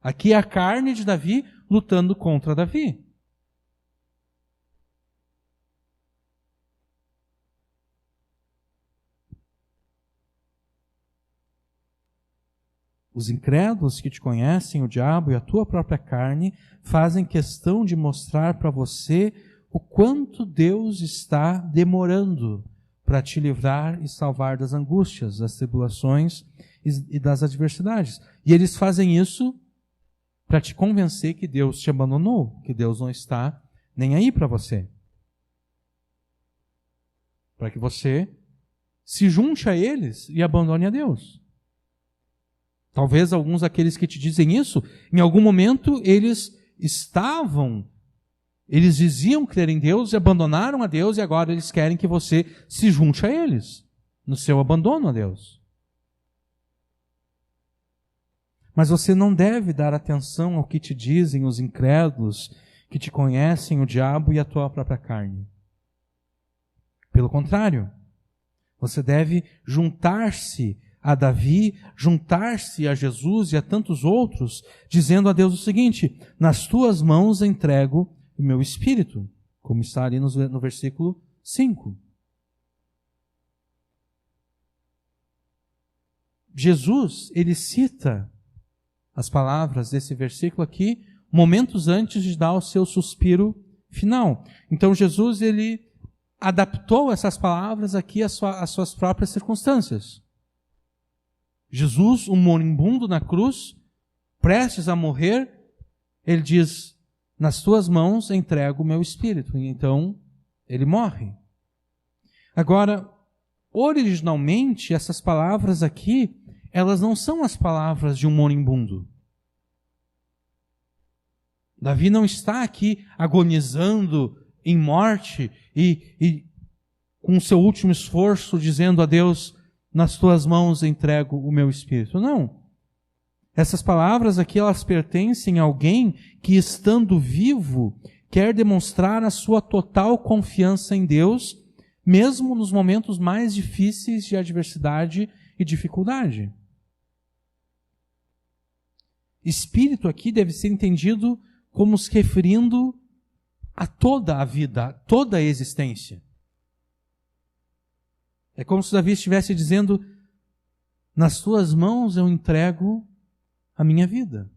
[SPEAKER 1] Aqui é a carne de Davi lutando contra Davi. Os incrédulos que te conhecem, o diabo e a tua própria carne, fazem questão de mostrar para você o quanto Deus está demorando para te livrar e salvar das angústias, das tribulações e das adversidades. E eles fazem isso para te convencer que Deus te abandonou, que Deus não está nem aí para você. Para que você se junte a eles e abandone a Deus. Talvez alguns daqueles que te dizem isso, em algum momento eles diziam crer em Deus e abandonaram a Deus e agora eles querem que você se junte a eles no seu abandono a Deus. Mas você não deve dar atenção ao que te dizem os incrédulos que te conhecem, o diabo e a tua própria carne. Pelo contrário, você deve juntar-se a Davi, juntar-se a Jesus e a tantos outros, dizendo a Deus o seguinte: nas tuas mãos entrego o meu espírito, como está ali no versículo 5. Jesus, ele cita as palavras desse versículo aqui, momentos antes de dar o seu suspiro final. Então Jesus, ele adaptou essas palavras aqui às suas próprias circunstâncias. Jesus, um moribundo na cruz, prestes a morrer, ele diz, nas tuas mãos entrego o meu espírito. E então, ele morre. Agora, originalmente, essas palavras aqui, elas não são as palavras de um moribundo. Davi não está aqui agonizando em morte e com o seu último esforço dizendo a Deus, nas tuas mãos entrego o meu espírito. Não. Essas palavras aqui, elas pertencem a alguém que, estando vivo, quer demonstrar a sua total confiança em Deus, mesmo nos momentos mais difíceis de adversidade e dificuldade. Espírito aqui deve ser entendido como se referindo a toda a vida, a toda a existência. É como se Davi estivesse dizendo, nas tuas mãos eu entrego a minha vida.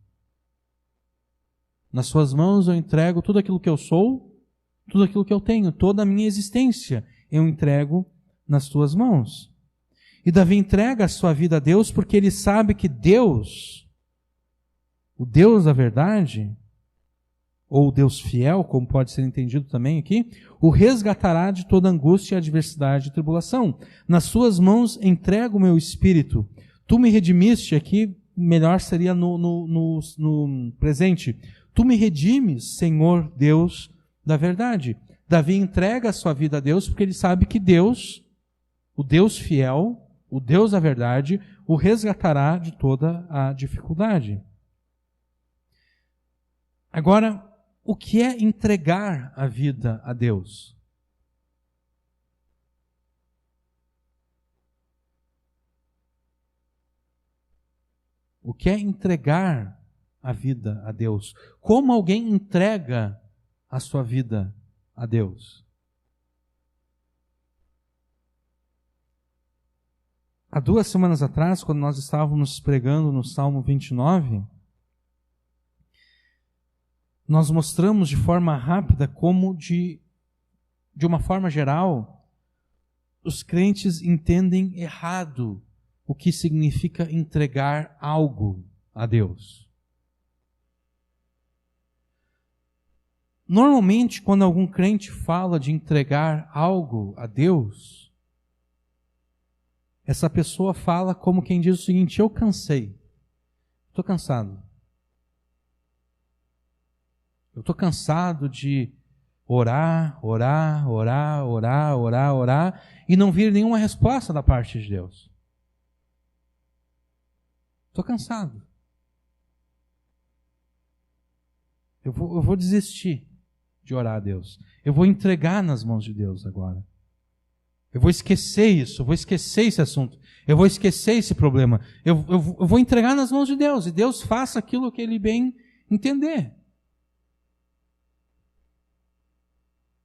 [SPEAKER 1] Nas suas mãos eu entrego tudo aquilo que eu sou, tudo aquilo que eu tenho, toda a minha existência eu entrego nas tuas mãos. E Davi entrega a sua vida a Deus porque ele sabe que Deus, o Deus da verdade, ou Deus fiel, como pode ser entendido também aqui, o resgatará de toda angústia, adversidade e tribulação. Nas suas mãos entrego o meu espírito. Tu me redimiste, aqui melhor seria no presente. Tu me redimes, Senhor Deus da verdade. Davi entrega a sua vida a Deus porque ele sabe que Deus, o Deus fiel, o Deus da verdade, o resgatará de toda a dificuldade. Agora, o que é entregar a vida a Deus? O que é entregar a vida a Deus? Como alguém entrega a sua vida a Deus? Há 2 semanas atrás, quando nós estávamos pregando no Salmo 29, nós mostramos de forma rápida como, de uma forma geral, os crentes entendem errado o que significa entregar algo a Deus. Normalmente, quando algum crente fala de entregar algo a Deus, essa pessoa fala como quem diz o seguinte: eu cansei, estou cansado. Eu estou cansado de orar e não vir nenhuma resposta da parte de Deus. Estou cansado. Eu vou desistir de orar a Deus. Eu vou entregar nas mãos de Deus agora. Eu vou esquecer isso, eu vou esquecer esse assunto, eu vou esquecer esse problema. Eu vou entregar nas mãos de Deus e Deus faça aquilo que Ele bem entender.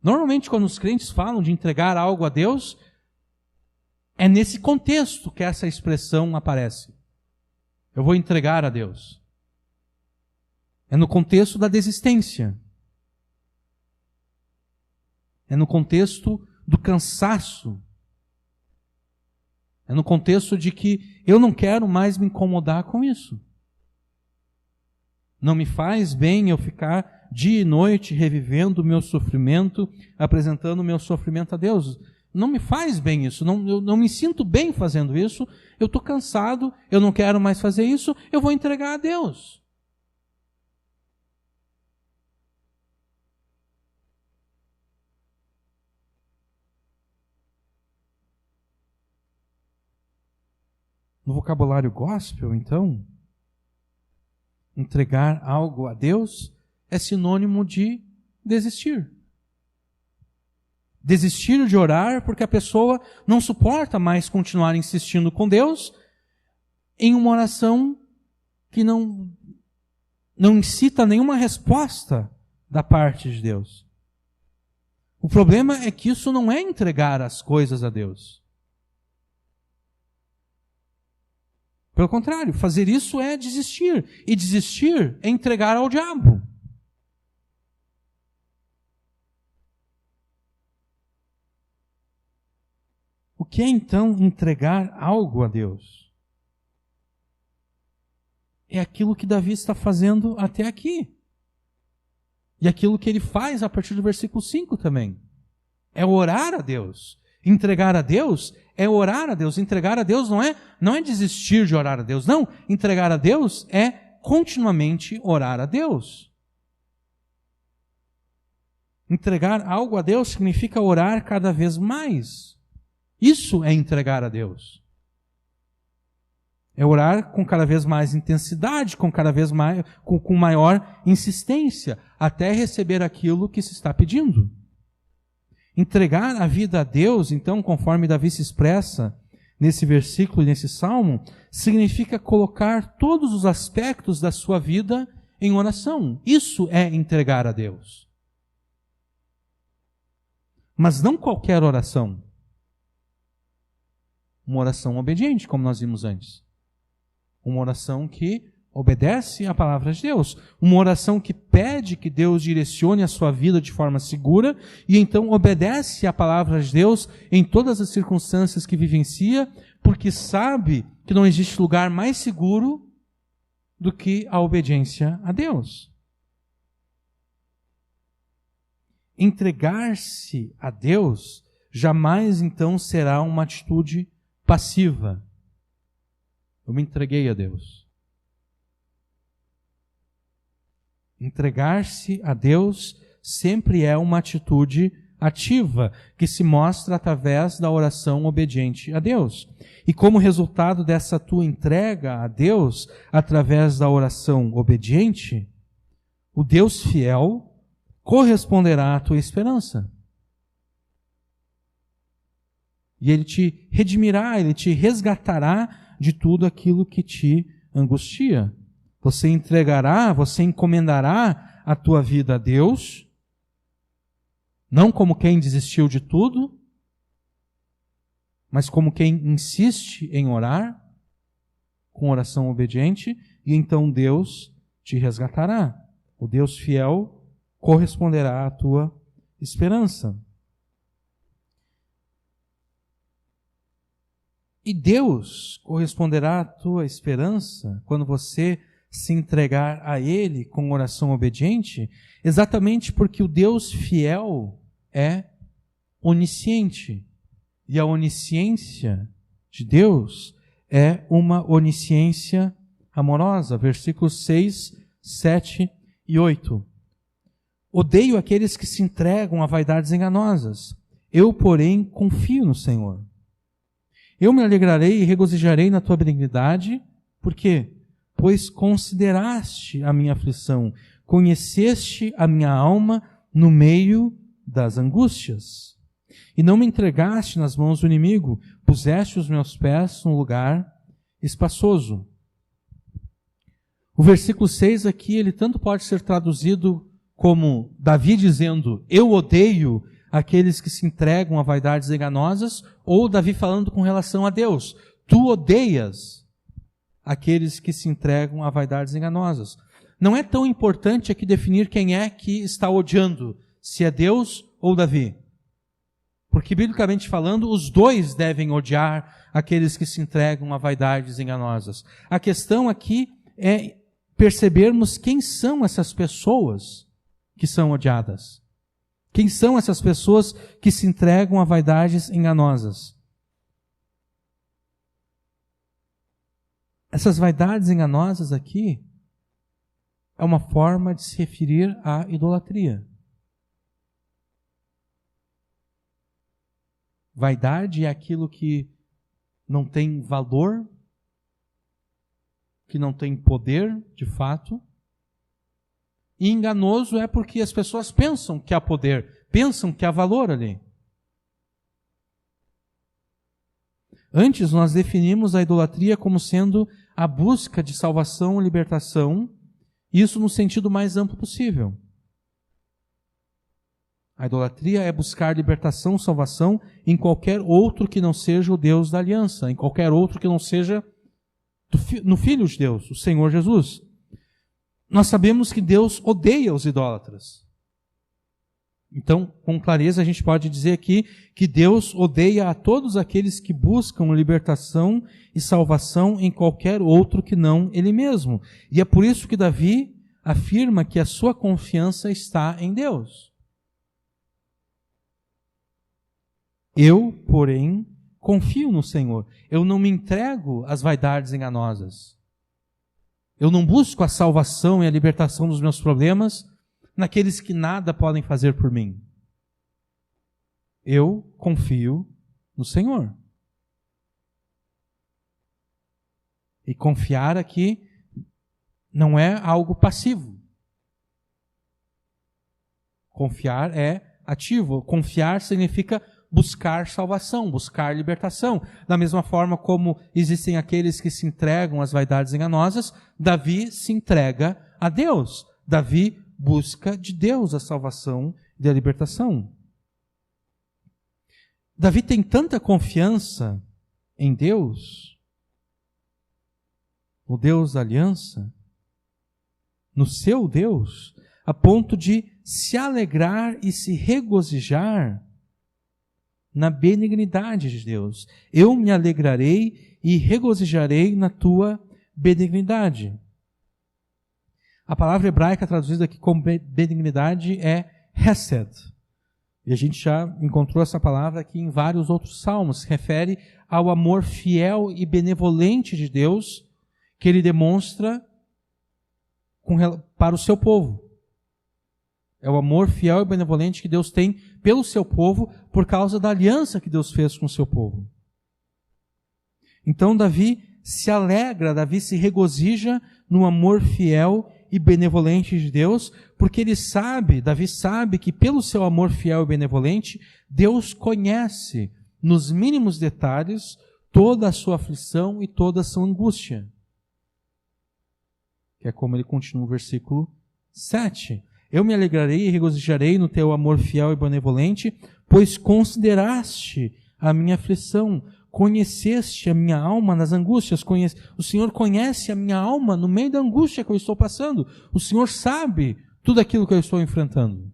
[SPEAKER 1] Normalmente, quando os crentes falam de entregar algo a Deus, é nesse contexto que essa expressão aparece. Eu vou entregar a Deus. É no contexto da desistência. É no contexto do cansaço. É no contexto de que eu não quero mais me incomodar com isso. Não me faz bem eu ficar dia e noite revivendo o meu sofrimento, apresentando o meu sofrimento a Deus. Não me faz bem isso, eu não me sinto bem fazendo isso, eu estou cansado, eu não quero mais fazer isso, eu vou entregar a Deus. No vocabulário gospel, então, entregar algo a Deus é sinônimo de desistir. Desistir de orar porque a pessoa não suporta mais continuar insistindo com Deus em uma oração que não incita nenhuma resposta da parte de Deus. O problema é que isso não é entregar as coisas a Deus. Pelo contrário, fazer isso é desistir. E desistir é entregar ao diabo. O que é então entregar algo a Deus? É aquilo que Davi está fazendo até aqui. E aquilo que ele faz a partir do versículo 5 também. É orar a Deus. Entregar a Deus é orar a Deus. Entregar a Deus não é desistir de orar a Deus. Não, entregar a Deus é continuamente orar a Deus. Entregar algo a Deus significa orar cada vez mais. Isso é entregar a Deus. É orar com cada vez mais intensidade, com cada vez mais, com maior insistência, até receber aquilo que se está pedindo. Entregar a vida a Deus, então, conforme Davi se expressa nesse versículo e nesse salmo, significa colocar todos os aspectos da sua vida em oração. Isso é entregar a Deus. Mas não qualquer oração. Uma oração obediente, como nós vimos antes. Uma oração que obedece à palavra de Deus. Uma oração que pede que Deus direcione a sua vida de forma segura e então obedece à palavra de Deus em todas as circunstâncias que vivencia, porque sabe que não existe lugar mais seguro do que a obediência a Deus. Entregar-se a Deus jamais então será uma atitude passiva. Eu me entreguei a Deus. Entregar-se a Deus sempre é uma atitude ativa, que se mostra através da oração obediente a Deus. E como resultado dessa tua entrega a Deus, através da oração obediente, o Deus fiel corresponderá à tua esperança. E Ele te redimirá, Ele te resgatará de tudo aquilo que te angustia. Você entregará, você encomendará a tua vida a Deus, não como quem desistiu de tudo, mas como quem insiste em orar, com oração obediente, e então Deus te resgatará. O Deus fiel corresponderá à tua esperança. E Deus corresponderá à tua esperança quando você se entregar a Ele com oração obediente, exatamente porque o Deus fiel é onisciente. E a onisciência de Deus é uma onisciência amorosa. Versículos 6, 7 e 8. Odeio aqueles que se entregam a vaidades enganosas. Eu, porém, confio no Senhor. Eu me alegrarei e regozijarei na tua benignidade. Por quê? Pois consideraste a minha aflição, conheceste a minha alma no meio das angústias. E não me entregaste nas mãos do inimigo, puseste os meus pés num lugar espaçoso. O versículo 6 aqui, ele tanto pode ser traduzido como Davi dizendo, eu odeio aqueles que se entregam a vaidades enganosas, ou Davi falando com relação a Deus, tu odeias aqueles que se entregam a vaidades enganosas. Não é tão importante aqui definir quem é que está odiando, se é Deus ou Davi. Porque, biblicamente falando, os dois devem odiar aqueles que se entregam a vaidades enganosas. A questão aqui é percebermos quem são essas pessoas que são odiadas. Quem são essas pessoas que se entregam a vaidades enganosas? Essas vaidades enganosas aqui é uma forma de se referir à idolatria. Vaidade é aquilo que não tem valor, que não tem poder, de fato. E enganoso é porque as pessoas pensam que há poder, pensam que há valor ali. Antes nós definimos a idolatria como sendo a busca de salvação e libertação, isso no sentido mais amplo possível. A idolatria é buscar libertação, salvação em qualquer outro que não seja o Deus da aliança, em qualquer outro que não seja no Filho de Deus, o Senhor Jesus. Nós sabemos que Deus odeia os idólatras. Então, com clareza, a gente pode dizer aqui que Deus odeia a todos aqueles que buscam libertação e salvação em qualquer outro que não Ele mesmo. E é por isso que Davi afirma que a sua confiança está em Deus. Eu, porém, confio no Senhor. Eu não me entrego às vaidades enganosas. Eu não busco a salvação e a libertação dos meus problemas naqueles que nada podem fazer por mim. Eu confio no Senhor. E confiar aqui não é algo passivo. Confiar é ativo. Confiar significa buscar salvação, buscar libertação. Da mesma forma como existem aqueles que se entregam às vaidades enganosas, Davi se entrega a Deus. Davi busca de Deus a salvação e a libertação. Davi tem tanta confiança em Deus, o Deus da aliança, no seu Deus, a ponto de se alegrar e se regozijar na benignidade de Deus. Eu me alegrarei e regozijarei na tua benignidade. A palavra hebraica traduzida aqui como benignidade é hesed. E a gente já encontrou essa palavra aqui em vários outros salmos. Se refere ao amor fiel e benevolente de Deus que Ele demonstra para o seu povo. É o amor fiel e benevolente que Deus tem pelo seu povo por causa da aliança que Deus fez com o seu povo. Então Davi se alegra, Davi se regozija no amor fiel e benevolente de Deus, porque Davi sabe que pelo seu amor fiel e benevolente, Deus conhece nos mínimos detalhes toda a sua aflição e toda a sua angústia. Que é como ele continua no versículo 7. Eu me alegrarei e regozijarei no teu amor fiel e benevolente, pois consideraste a minha aflição, conheceste a minha alma nas angústias. O Senhor conhece a minha alma no meio da angústia que eu estou passando. O Senhor sabe tudo aquilo que eu estou enfrentando.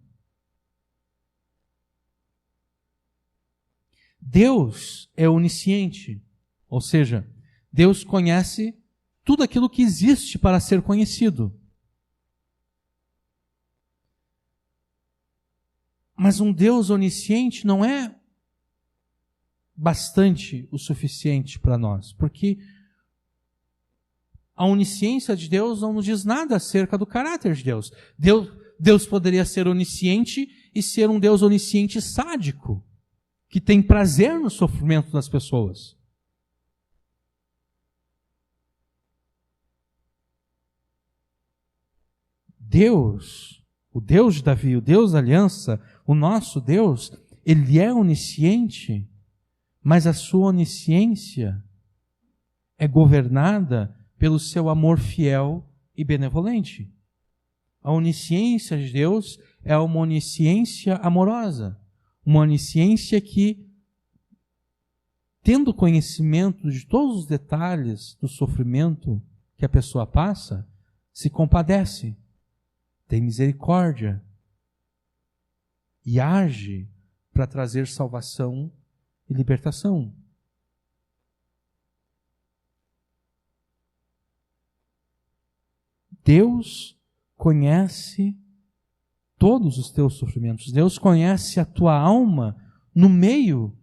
[SPEAKER 1] Deus é onisciente, ou seja, Deus conhece tudo aquilo que existe para ser conhecido. Mas um Deus onisciente não é bastante o suficiente para nós, porque a onisciência de Deus não nos diz nada acerca do caráter de Deus. Deus poderia ser onisciente e ser um Deus onisciente sádico, que tem prazer no sofrimento das pessoas. Deus, o Deus de Davi, o Deus da aliança, o nosso Deus, Ele é onisciente, mas a sua onisciência é governada pelo seu amor fiel e benevolente. A onisciência de Deus é uma onisciência amorosa, uma onisciência que, tendo conhecimento de todos os detalhes do sofrimento que a pessoa passa, se compadece, tem misericórdia e age para trazer salvação e libertação. Deus conhece todos os teus sofrimentos. Deus conhece a tua alma no meio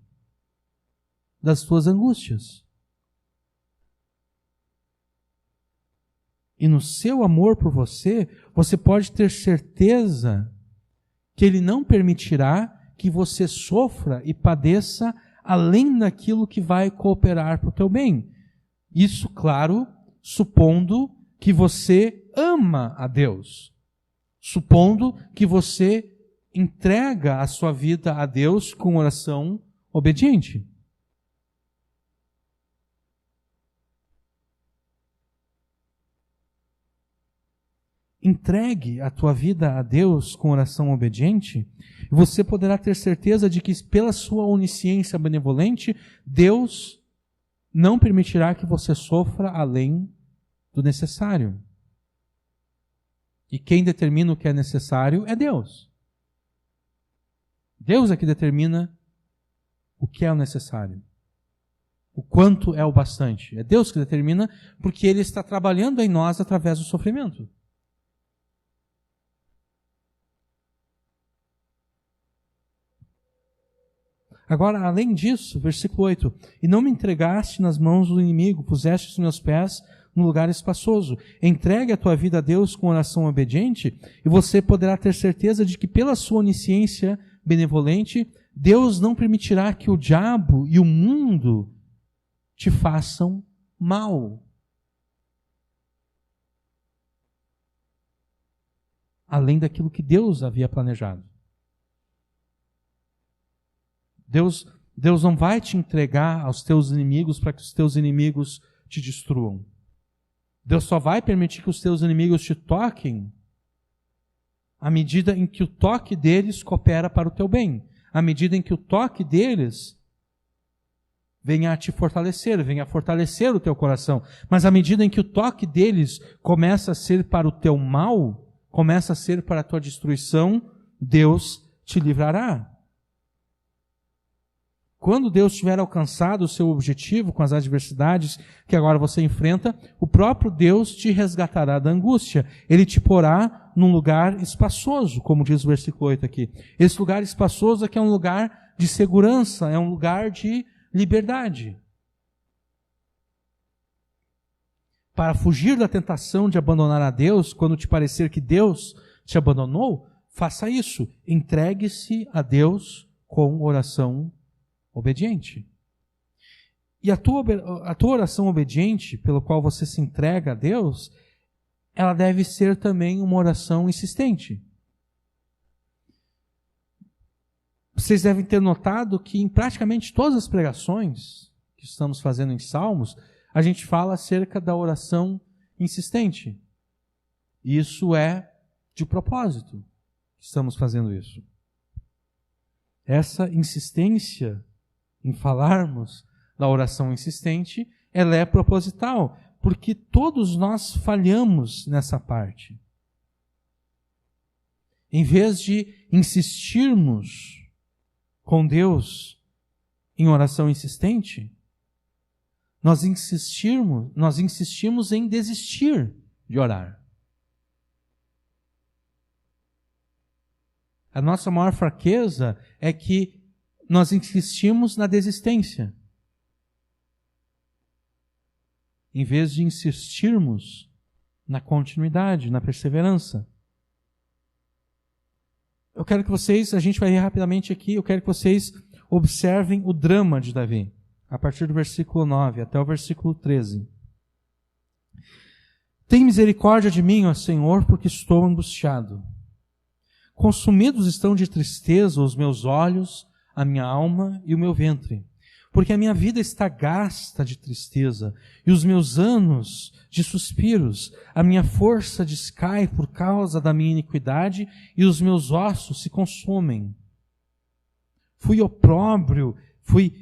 [SPEAKER 1] das tuas angústias. E no seu amor por você, você pode ter certeza que Ele não permitirá que você sofra e padeça além daquilo que vai cooperar para o teu bem. Isso, claro, supondo que você ama a Deus. Supondo que você entrega a sua vida a Deus com oração obediente. Entregue a tua vida a Deus com oração obediente, e você poderá ter certeza de que pela sua onisciência benevolente, Deus não permitirá que você sofra além do necessário. E quem determina o que é necessário é Deus. Deus é que determina o que é o necessário. O quanto é o bastante. É Deus que determina, porque Ele está trabalhando em nós através do sofrimento. Agora, além disso, versículo 8. E não me entregaste nas mãos do inimigo, puseste os meus pés no lugar espaçoso. Entregue a tua vida a Deus com oração obediente, e você poderá ter certeza de que pela sua onisciência benevolente, Deus não permitirá que o diabo e o mundo te façam mal. Além daquilo que Deus havia planejado. Deus não vai te entregar aos teus inimigos para que os teus inimigos te destruam. Deus só vai permitir que os teus inimigos te toquem à medida em que o toque deles coopera para o teu bem. À medida em que o toque deles venha a te fortalecer, venha a fortalecer o teu coração. Mas à medida em que o toque deles começa a ser para o teu mal, começa a ser para a tua destruição, Deus te livrará. Quando Deus tiver alcançado o seu objetivo com as adversidades que agora você enfrenta, o próprio Deus te resgatará da angústia. Ele te porá num lugar espaçoso, como diz o versículo 8 aqui. Esse lugar espaçoso aqui é um lugar de segurança, é um lugar de liberdade. Para fugir da tentação de abandonar a Deus, quando te parecer que Deus te abandonou, faça isso. Entregue-se a Deus com oração obediente. E a tua oração obediente, pela qual você se entrega a Deus, ela deve ser também uma oração insistente. Vocês devem ter notado que em praticamente todas as pregações que estamos fazendo em Salmos, a gente fala acerca da oração insistente. E isso é de propósito que estamos fazendo isso. Essa insistência em falarmos da oração insistente, ela é proposital, porque todos nós falhamos nessa parte. Em vez de insistirmos com Deus em oração insistente, nós insistimos em desistir de orar. A nossa maior fraqueza é que nós insistimos na desistência, em vez de insistirmos na continuidade, na perseverança. Eu quero que vocês, a gente vai ir rapidamente aqui, eu quero que vocês observem o drama de Davi, a partir do versículo 9 até o versículo 13. Tem misericórdia de mim, ó Senhor, porque estou angustiado. Consumidos estão de tristeza os meus olhos, a minha alma e o meu ventre, porque a minha vida está gasta de tristeza, e os meus anos de suspiros, a minha força descai por causa da minha iniquidade, e os meus ossos se consomem. Fui opróbrio, fui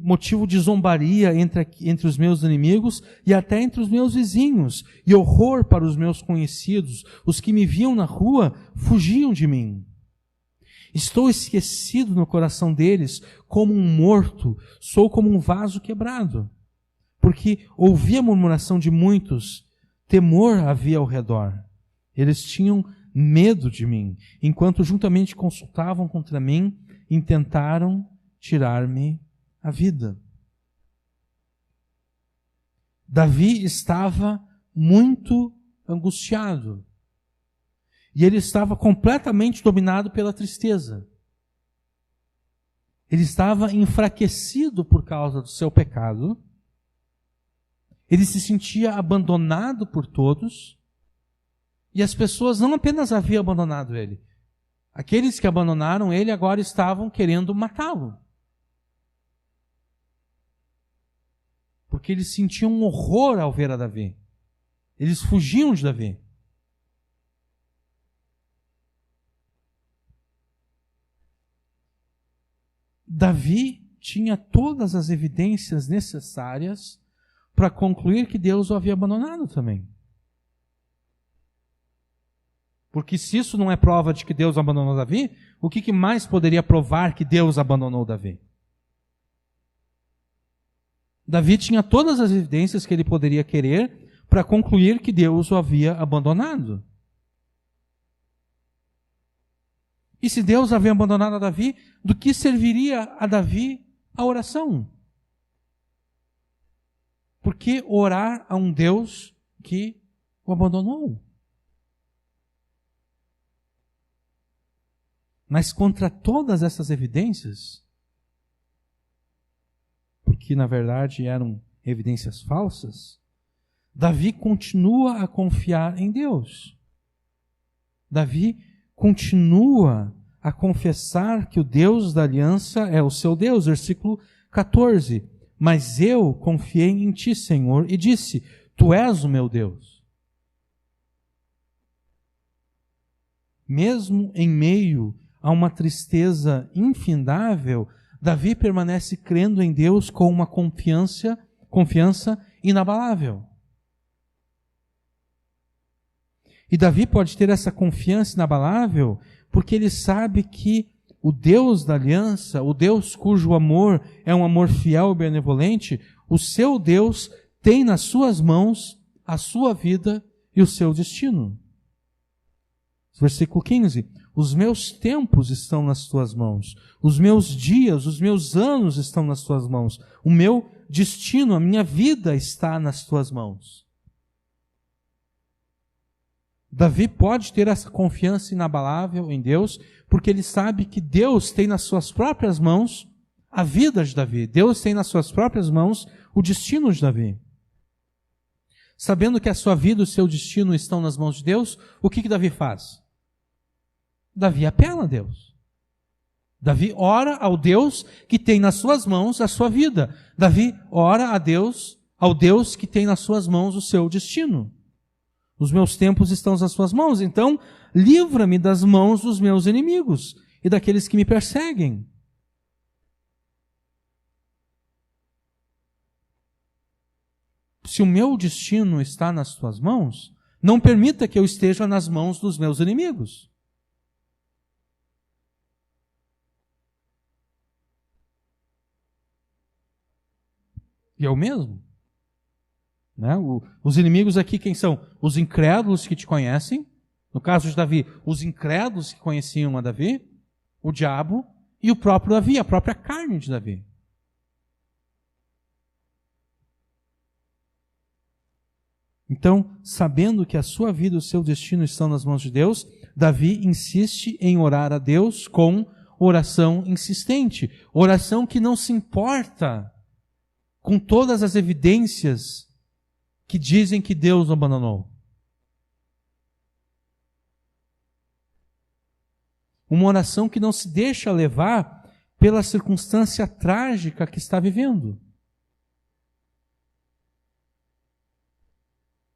[SPEAKER 1] motivo de zombaria entre os meus inimigos e até entre os meus vizinhos, e horror para os meus conhecidos. Os que me viam na rua fugiam de mim. Estou esquecido no coração deles, como um morto, sou como um vaso quebrado. Porque ouvi a murmuração de muitos, temor havia ao redor. Eles tinham medo de mim, enquanto juntamente consultavam contra mim, intentaram tirar-me a vida. Davi estava muito angustiado. E ele estava completamente dominado pela tristeza. Ele estava enfraquecido por causa do seu pecado. Ele se sentia abandonado por todos. E as pessoas não apenas haviam abandonado ele. Aqueles que abandonaram ele agora estavam querendo matá-lo. Porque eles sentiam um horror ao ver a Davi. Eles fugiam de Davi. Davi tinha todas as evidências necessárias para concluir que Deus o havia abandonado também. Porque se isso não é prova de que Deus abandonou Davi, o que mais poderia provar que Deus abandonou Davi? Davi tinha todas as evidências que ele poderia querer para concluir que Deus o havia abandonado. E se Deus havia abandonado a Davi, do que serviria a Davi a oração? Por que orar a um Deus que o abandonou? Mas contra todas essas evidências, porque na verdade eram evidências falsas, Davi continua a confiar em Deus. Davi continua a confessar que o Deus da aliança é o seu Deus. Versículo 14. Mas eu confiei em ti, Senhor, e disse, tu és o meu Deus. Mesmo em meio a uma tristeza infindável, Davi permanece crendo em Deus com uma confiança inabalável. E Davi pode ter essa confiança inabalável porque ele sabe que o Deus da aliança, o Deus cujo amor é um amor fiel e benevolente, o seu Deus tem nas suas mãos a sua vida e o seu destino. Versículo 15. Os meus tempos estão nas tuas mãos. Os meus dias, os meus anos estão nas tuas mãos. O meu destino, a minha vida está nas tuas mãos. Davi pode ter essa confiança inabalável em Deus, porque ele sabe que Deus tem nas suas próprias mãos a vida de Davi. Deus tem nas suas próprias mãos o destino de Davi. Sabendo que a sua vida e o seu destino estão nas mãos de Deus, o que Davi faz? Davi apela a Deus. Davi ora ao Deus que tem nas suas mãos a sua vida. Davi ora a Deus, ao Deus que tem nas suas mãos o seu destino. Os meus tempos estão nas suas mãos, então livra-me das mãos dos meus inimigos e daqueles que me perseguem. Se o meu destino está nas tuas mãos, não permita que eu esteja nas mãos dos meus inimigos. E eu mesmo. Né? Os inimigos aqui quem são? Os incrédulos que te conhecem. No caso de Davi, os incrédulos que conheciam a Davi, o diabo e o próprio Davi, a própria carne de Davi. Então, sabendo que a sua vida e o seu destino estão nas mãos de Deus, Davi insiste em orar a Deus com oração insistente. Oração que não se importa com todas as evidências que dizem que Deus o abandonou. Uma oração que não se deixa levar pela circunstância trágica que está vivendo.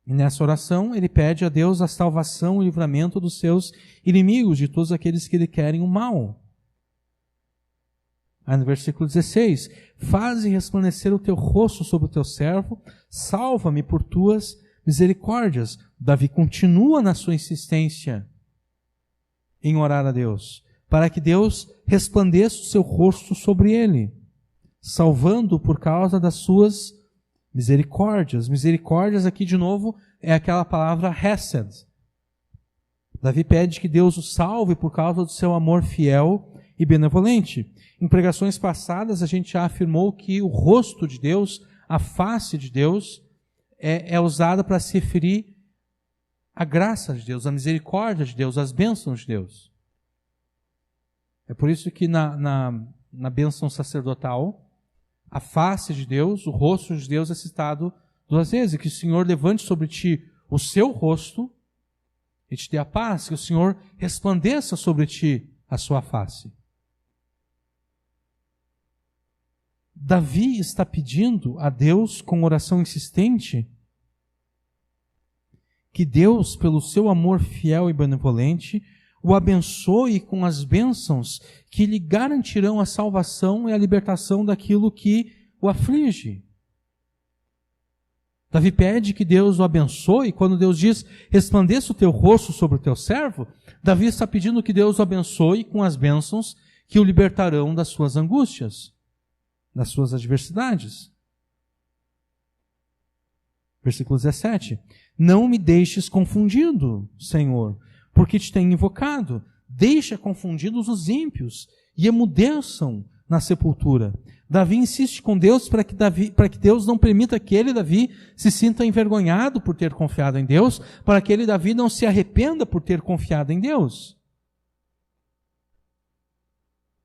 [SPEAKER 1] E nessa oração, ele pede a Deus a salvação e o livramento dos seus inimigos, de todos aqueles que lhe querem o mal. Aí no versículo 16, faze resplandecer o teu rosto sobre o teu servo, salva-me por tuas misericórdias. Davi continua na sua insistência em orar a Deus, para que Deus resplandeça o seu rosto sobre ele, salvando-o por causa das suas misericórdias. Misericórdias aqui de novo é aquela palavra hesed. Davi pede que Deus o salve por causa do seu amor fiel e benevolente. Em pregações passadas a gente já afirmou que o rosto de Deus, a face de Deus, é usada para se referir à graça de Deus, à misericórdia de Deus, às bênçãos de Deus. É por isso que na bênção sacerdotal, a face de Deus, o rosto de Deus é citado 2 vezes. Que o Senhor levante sobre ti o seu rosto e te dê a paz. Que o Senhor resplandeça sobre ti a sua face. Davi está pedindo a Deus, com oração insistente, que Deus, pelo seu amor fiel e benevolente, o abençoe com as bênçãos que lhe garantirão a salvação e a libertação daquilo que o aflige. Davi pede que Deus o abençoe. Quando Deus diz, resplandeça o teu rosto sobre o teu servo, Davi está pedindo que Deus o abençoe com as bênçãos que o libertarão das suas angústias, das suas adversidades. Versículo 17. Não me deixes confundido, Senhor, porque te tenho invocado. Deixa confundidos os ímpios e emudeçam na sepultura. Davi insiste com Deus para que Deus não permita que ele, Davi, se sinta envergonhado por ter confiado em Deus, para que ele, Davi, não se arrependa por ter confiado em Deus.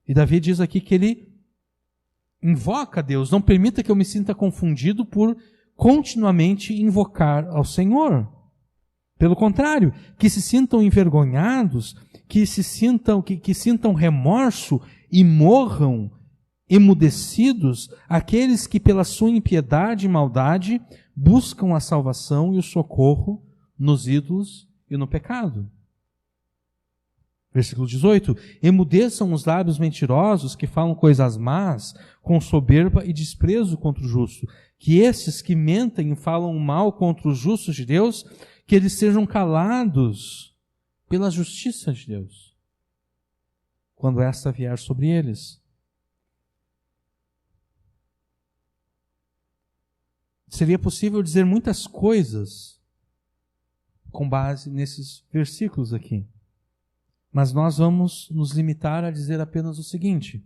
[SPEAKER 1] E Davi diz aqui que ele invoca a Deus, não permita que eu me sinta confundido por continuamente invocar ao Senhor. Pelo contrário, que se sintam envergonhados, que sintam remorso e morram emudecidos aqueles que pela sua impiedade e maldade buscam a salvação e o socorro nos ídolos e no pecado. Versículo 18. Emudeçam os lábios mentirosos que falam coisas más, com soberba e desprezo contra o justo. Que esses que mentem e falam mal contra os justos de Deus, que eles sejam calados pela justiça de Deus, quando esta vier sobre eles. Seria possível dizer muitas coisas com base nesses versículos aqui. Mas nós vamos nos limitar a dizer apenas o seguinte.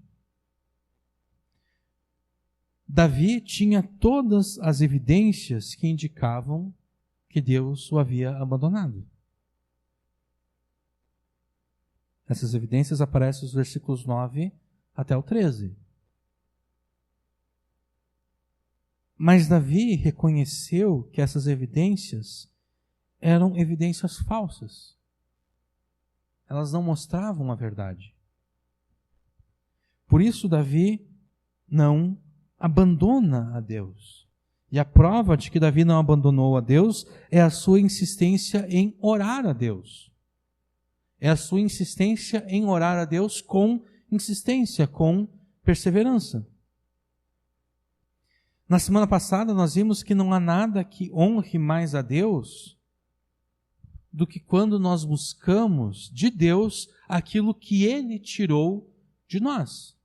[SPEAKER 1] Davi tinha todas as evidências que indicavam que Deus o havia abandonado. Essas evidências aparecem nos versículos 9 até o 13. Mas Davi reconheceu que essas evidências eram evidências falsas. Elas não mostravam a verdade. Por isso, Davi não abandona a Deus. E a prova de que Davi não abandonou a Deus é a sua insistência em orar a Deus. É a sua insistência em orar a Deus com insistência, com perseverança. Na semana passada nós vimos que não há nada que honre mais a Deus do que quando nós buscamos de Deus aquilo que Ele tirou de nós.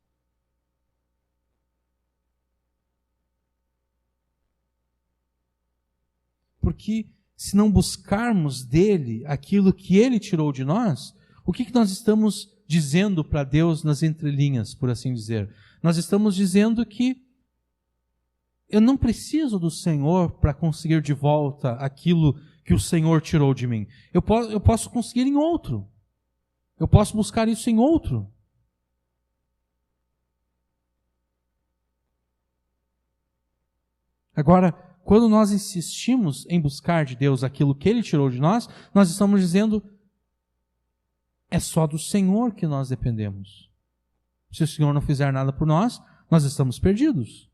[SPEAKER 1] Porque se não buscarmos dele aquilo que ele tirou de nós, o que nós estamos dizendo para Deus nas entrelinhas, por assim dizer? Nós estamos dizendo que eu não preciso do Senhor para conseguir de volta aquilo que o Senhor tirou de mim. Eu posso conseguir em outro. Eu posso buscar isso em outro. Agora, quando nós insistimos em buscar de Deus aquilo que Ele tirou de nós, nós estamos dizendo, é só do Senhor que nós dependemos. Se o Senhor não fizer nada por nós, nós estamos perdidos.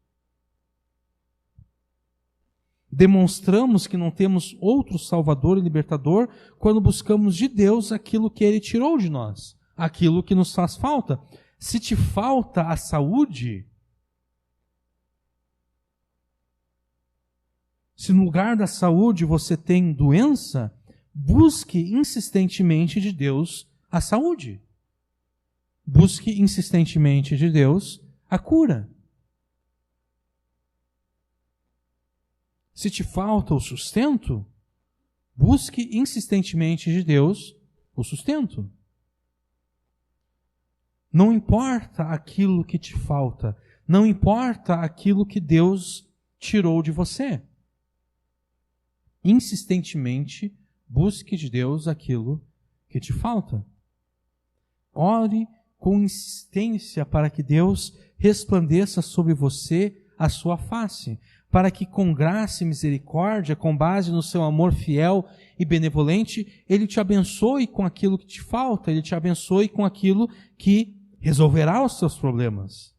[SPEAKER 1] Demonstramos que não temos outro Salvador e Libertador quando buscamos de Deus aquilo que Ele tirou de nós, aquilo que nos faz falta. Se te falta a saúde, se no lugar da saúde você tem doença, busque insistentemente de Deus a saúde. Busque insistentemente de Deus a cura. Se te falta o sustento, busque insistentemente de Deus o sustento. Não importa aquilo que te falta, não importa aquilo que Deus tirou de você. Insistentemente, busque de Deus aquilo que te falta. Ore com insistência para que Deus resplandeça sobre você a sua face, para que com graça e misericórdia, com base no seu amor fiel e benevolente, Ele te abençoe com aquilo que te falta, Ele te abençoe com aquilo que resolverá os seus problemas.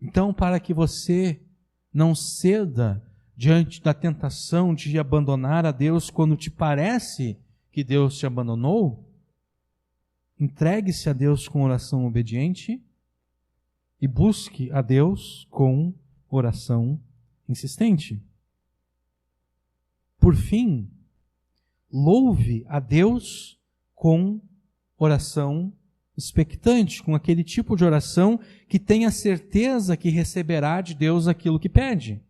[SPEAKER 1] Então, para que você não ceda diante da tentação de abandonar a Deus quando te parece que Deus te abandonou, entregue-se a Deus com oração obediente e busque a Deus com oração insistente. Por fim, louve a Deus com oração expectante, com aquele tipo de oração que tem a certeza que receberá de Deus aquilo que pede.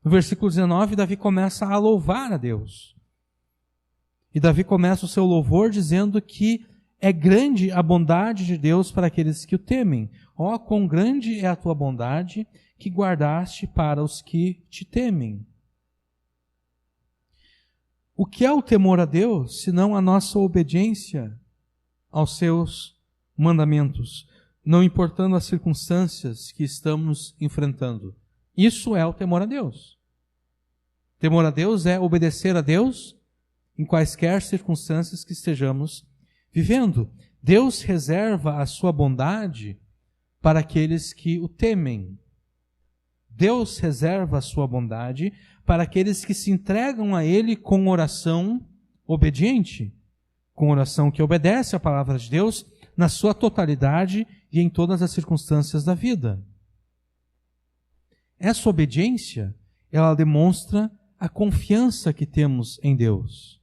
[SPEAKER 1] No versículo 19, Davi começa a louvar a Deus. E Davi começa o seu louvor dizendo que é grande a bondade de Deus para aqueles que o temem. Ó, quão grande é a tua bondade que guardaste para os que te temem. O que é o temor a Deus, senão a nossa obediência aos seus mandamentos, não importando as circunstâncias que estamos enfrentando? Isso é o temor a Deus. Temor a Deus é obedecer a Deus em quaisquer circunstâncias que estejamos vivendo. Deus reserva a sua bondade para aqueles que o temem. Deus reserva a sua bondade para aqueles que se entregam a Ele com oração obediente, com oração que obedece à palavra de Deus na sua totalidade e em todas as circunstâncias da vida. Essa obediência, ela demonstra a confiança que temos em Deus.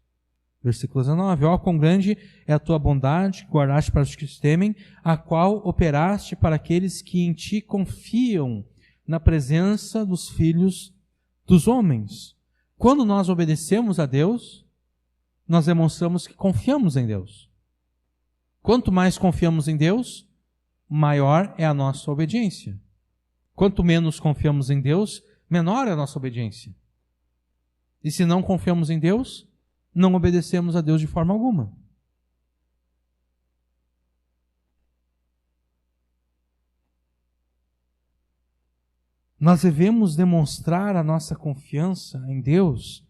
[SPEAKER 1] Versículo 19, ó, quão grande é a tua bondade, que guardaste para os que te temem, a qual operaste para aqueles que em ti confiam na presença dos filhos dos homens. Quando nós obedecemos a Deus, nós demonstramos que confiamos em Deus. Quanto mais confiamos em Deus, maior é a nossa obediência. Quanto menos confiamos em Deus, menor é a nossa obediência. E se não confiamos em Deus, não obedecemos a Deus de forma alguma. Nós devemos demonstrar a nossa confiança em Deus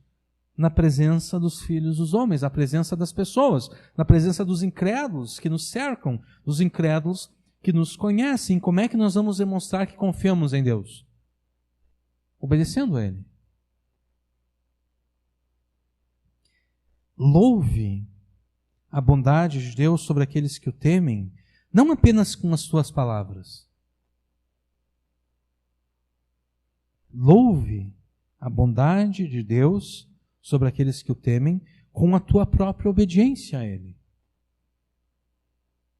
[SPEAKER 1] na presença dos filhos dos homens, na presença das pessoas, na presença dos incrédulos que nos cercam, dos incrédulos que nos conhecem. Como é que nós vamos demonstrar que confiamos em Deus? Obedecendo a Ele. Louve a bondade de Deus sobre aqueles que o temem, não apenas com as suas palavras. Louve a bondade de Deus sobre aqueles que o temem com a tua própria obediência a Ele.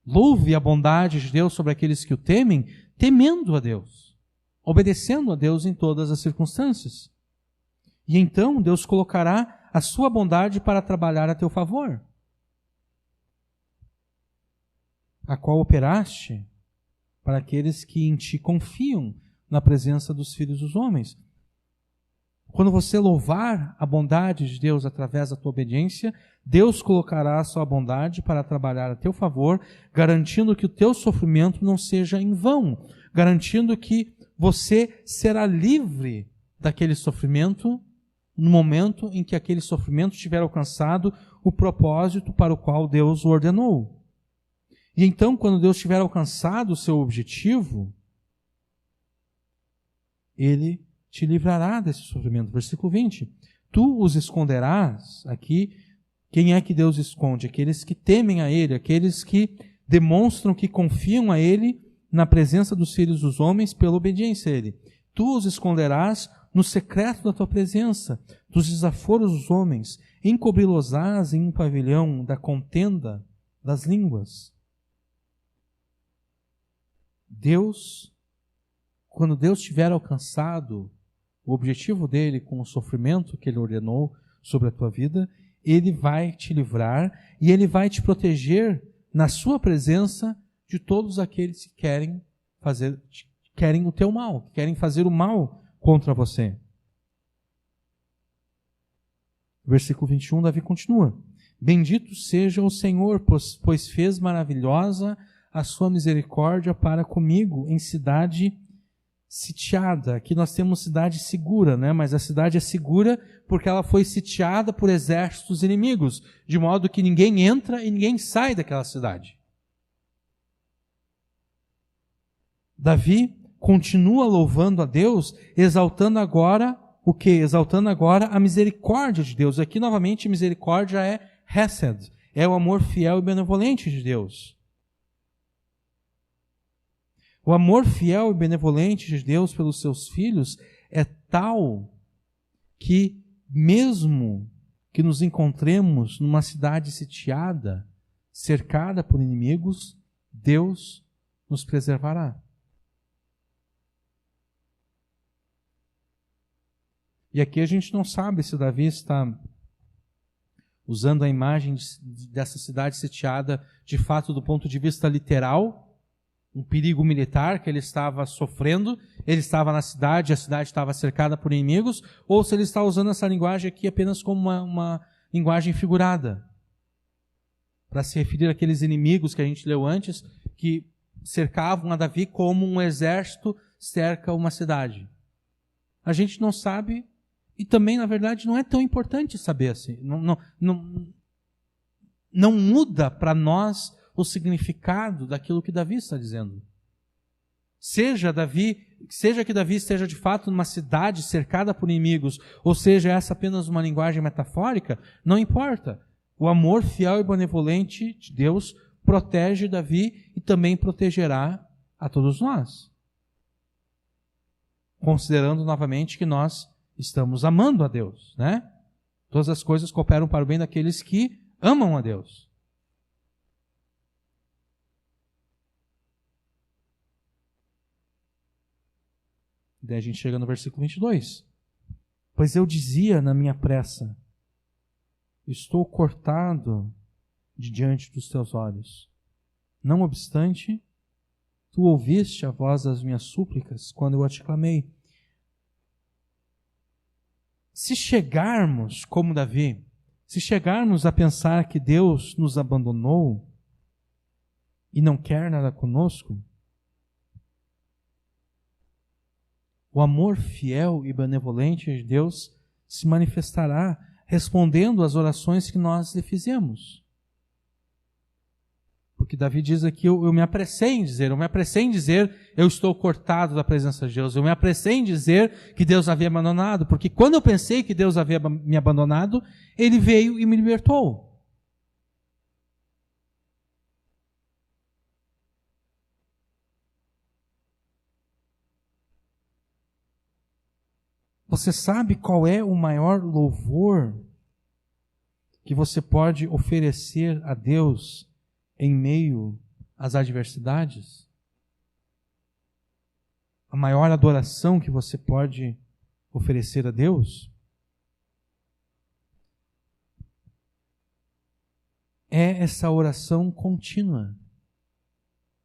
[SPEAKER 1] Louve a bondade de Deus sobre aqueles que o temem, temendo a Deus, obedecendo a Deus em todas as circunstâncias. E então Deus colocará a sua bondade para trabalhar a teu favor, a qual operaste para aqueles que em ti confiam na presença dos filhos dos homens. Quando você louvar a bondade de Deus através da tua obediência, Deus colocará a sua bondade para trabalhar a teu favor, garantindo que o teu sofrimento não seja em vão, garantindo que você será livre daquele sofrimento no momento em que aquele sofrimento tiver alcançado o propósito para o qual Deus o ordenou. E então, quando Deus tiver alcançado o seu objetivo, Ele te livrará desse sofrimento. Versículo 20. Tu os esconderás. Aqui, quem é que Deus esconde? Aqueles que temem a Ele, aqueles que demonstram que confiam a Ele na presença dos filhos dos homens pela obediência a Ele. Tu os esconderás no secreto da tua presença, dos desaforos dos homens, encobri-los-ás em um pavilhão da contenda das línguas. Quando Deus tiver alcançado o objetivo dele com o sofrimento que Ele ordenou sobre a tua vida, Ele vai te livrar e Ele vai te proteger na sua presença de todos aqueles que querem o teu mal, que querem fazer o mal contra você. Versículo 21, Davi continua. Bendito seja o Senhor, pois fez maravilhosa a sua misericórdia para comigo em cidade sitiada. Aqui nós temos cidade segura, né? Mas a cidade é segura porque ela foi sitiada por exércitos inimigos, de modo que ninguém entra e ninguém sai daquela cidade. Davi continua louvando a Deus, exaltando agora o quê? Exaltando agora a misericórdia de Deus. Aqui novamente misericórdia é Hesed, é o amor fiel e benevolente de Deus. O amor fiel e benevolente de Deus pelos seus filhos é tal que, mesmo que nos encontremos numa cidade sitiada, cercada por inimigos, Deus nos preservará. E aqui a gente não sabe se Davi está usando a imagem dessa cidade sitiada de fato do ponto de vista literal, um perigo militar que ele estava sofrendo, ele estava na cidade, a cidade estava cercada por inimigos, ou se ele está usando essa linguagem aqui apenas como uma linguagem figurada, para se referir àqueles inimigos que a gente leu antes, que cercavam a Davi como um exército cerca uma cidade. A gente não sabe, e também, na verdade, não é tão importante saber assim. Não muda para nós o significado daquilo que Davi está dizendo. Seja que Davi esteja de fato numa cidade cercada por inimigos, ou seja essa apenas uma linguagem metafórica, não importa. O amor fiel e benevolente de Deus protege Davi e também protegerá a todos nós. Considerando novamente que nós estamos amando a Deus, né? Todas as coisas cooperam para o bem daqueles que amam a Deus. Daí a gente chega no versículo 22. Pois eu dizia na minha pressa, estou cortado de diante dos teus olhos. Não obstante, tu ouviste a voz das minhas súplicas quando eu a te clamei. Se chegarmos, como Davi, Se chegarmos a pensar que Deus nos abandonou e não quer nada conosco, o amor fiel e benevolente de Deus se manifestará respondendo às orações que nós lhe fizemos. Porque Davi diz aqui, eu me apressei em dizer, eu estou cortado da presença de Deus. Eu me apressei em dizer que Deus havia abandonado, porque quando eu pensei que Deus havia me abandonado, Ele veio e me libertou. Você sabe qual é o maior louvor que você pode oferecer a Deus em meio às adversidades? A maior adoração que você pode oferecer a Deus é essa oração contínua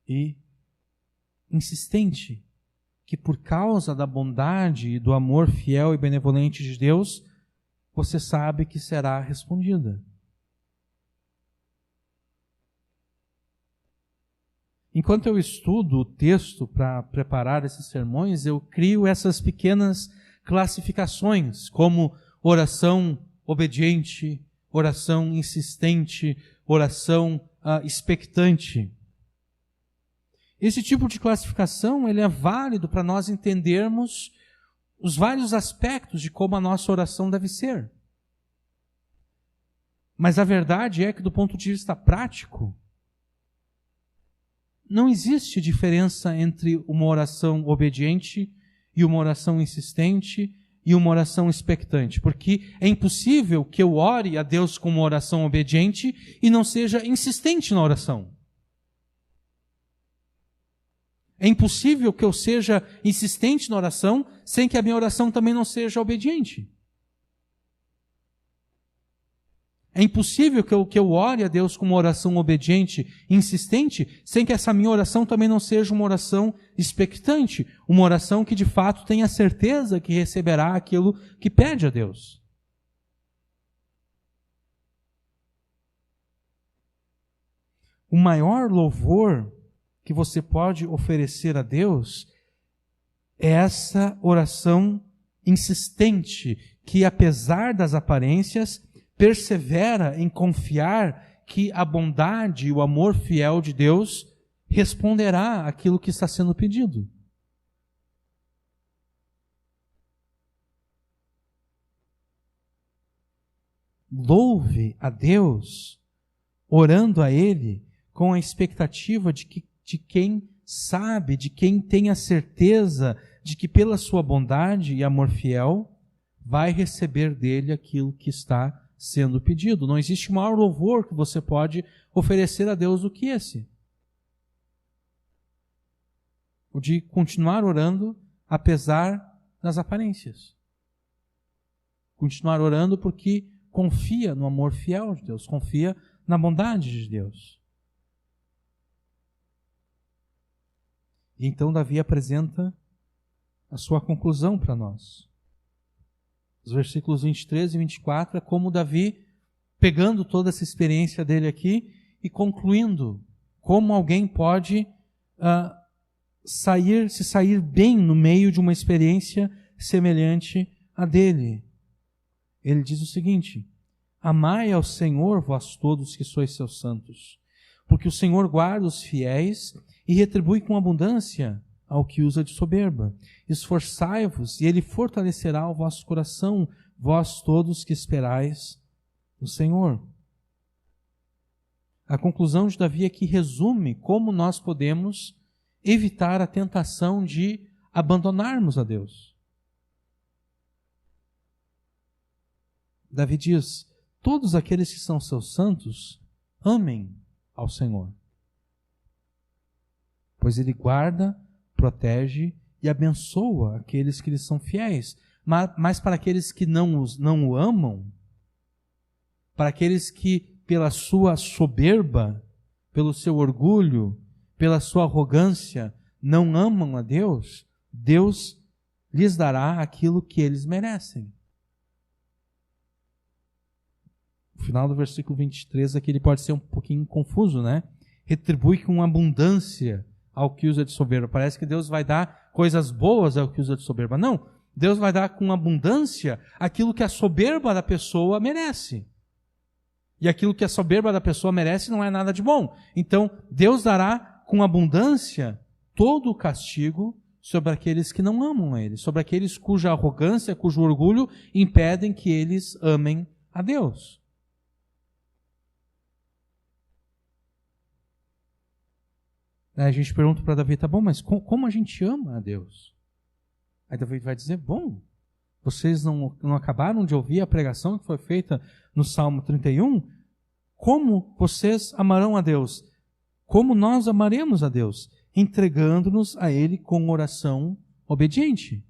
[SPEAKER 1] e insistente, que por causa da bondade e do amor fiel e benevolente de Deus, você sabe que será respondida. Enquanto eu estudo o texto para preparar esses sermões, eu crio essas pequenas classificações, como oração obediente, oração insistente, oração expectante. Esse tipo de classificação ele é válido para nós entendermos os vários aspectos de como a nossa oração deve ser. Mas a verdade é que, do ponto de vista prático, não existe diferença entre uma oração obediente e uma oração insistente e uma oração expectante, porque é impossível que eu ore a Deus com uma oração obediente e não seja insistente na oração. É impossível que eu seja insistente na oração sem que a minha oração também não seja obediente. É impossível que eu ore a Deus com uma oração obediente e insistente sem que essa minha oração também não seja uma oração expectante, uma oração que de fato tenha certeza que receberá aquilo que pede a Deus. O maior louvor que você pode oferecer a Deus é essa oração insistente, que apesar das aparências, persevera em confiar que a bondade e o amor fiel de Deus responderá àquilo que está sendo pedido. Louve a Deus, orando a Ele, com a expectativa de quem sabe, de quem tem a certeza de que pela sua bondade e amor fiel, vai receber dele aquilo que está sendo pedido. Não existe maior louvor que você pode oferecer a Deus do que esse. O de continuar orando apesar das aparências. Continuar orando porque confia no amor fiel de Deus, confia na bondade de Deus. E então Davi apresenta a sua conclusão para nós. Os versículos 23 e 24 é como Davi, pegando toda essa experiência dele aqui e concluindo como alguém pode se sair bem no meio de uma experiência semelhante à dele. Ele diz o seguinte: amai ao Senhor, vós todos que sois seus santos, porque o Senhor guarda os fiéis e retribui com abundância ao que usa de soberba. Esforçai-vos, e Ele fortalecerá o vosso coração, vós todos que esperais no Senhor. A conclusão de Davi aqui resume como nós podemos evitar a tentação de abandonarmos a Deus. Davi diz: todos aqueles que são seus santos, amem ao Senhor, pois Ele guarda, protege e abençoa aqueles que lhe são fiéis. Mas para aqueles que não o amam, para aqueles que pela sua soberba, pelo seu orgulho, pela sua arrogância, não amam a Deus, Deus lhes dará aquilo que eles merecem. O final do versículo 23 aqui ele pode ser um pouquinho confuso, né? Retribui com abundância ao que usa de soberba. Parece que Deus vai dar coisas boas ao que usa de soberba. Não, Deus vai dar com abundância aquilo que a soberba da pessoa merece. E aquilo que a soberba da pessoa merece não é nada de bom. Então, Deus dará com abundância todo o castigo sobre aqueles que não amam a Ele, sobre aqueles cuja arrogância, cujo orgulho impedem que eles amem a Deus. Aí a gente pergunta para Davi, tá bom, mas como a gente ama a Deus? Aí Davi vai dizer, bom, vocês não acabaram de ouvir a pregação que foi feita no Salmo 31? Como vocês amarão a Deus? Como nós amaremos a Deus? Entregando-nos a Ele com oração obediente,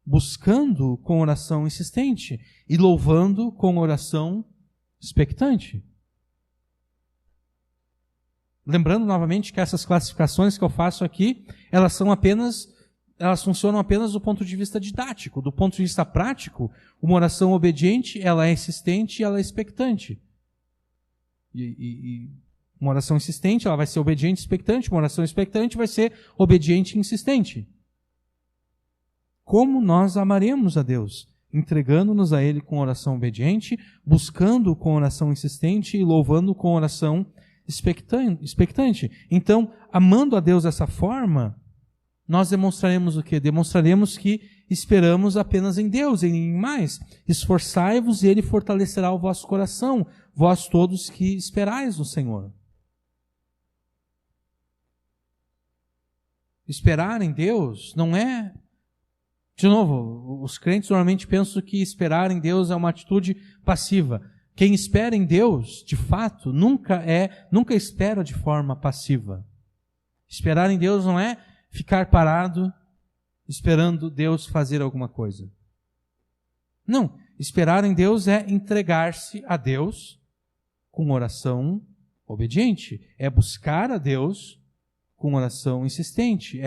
[SPEAKER 1] buscando com oração insistente e louvando com oração expectante. Lembrando novamente que essas classificações que eu faço aqui, elas funcionam apenas do ponto de vista didático. Do ponto de vista prático, uma oração obediente, ela é insistente e ela é expectante. E uma oração insistente, ela vai ser obediente e expectante. Uma oração expectante vai ser obediente e insistente. Como nós amaremos a Deus? Entregando-nos a Ele com oração obediente, buscando com oração insistente e louvando com oração expectante. Então, amando a Deus dessa forma, nós demonstraremos o quê? Demonstraremos que esperamos apenas em Deus, em ninguém mais. Esforçai-vos e Ele fortalecerá o vosso coração, vós todos que esperais no Senhor. Esperar em Deus não é... De novo, os crentes normalmente pensam que esperar em Deus é uma atitude passiva. Quem espera em Deus, de fato, nunca espera de forma passiva. Esperar em Deus não é ficar parado esperando Deus fazer alguma coisa. Não, esperar em Deus é entregar-se a Deus com oração obediente, é buscar a Deus com oração insistente,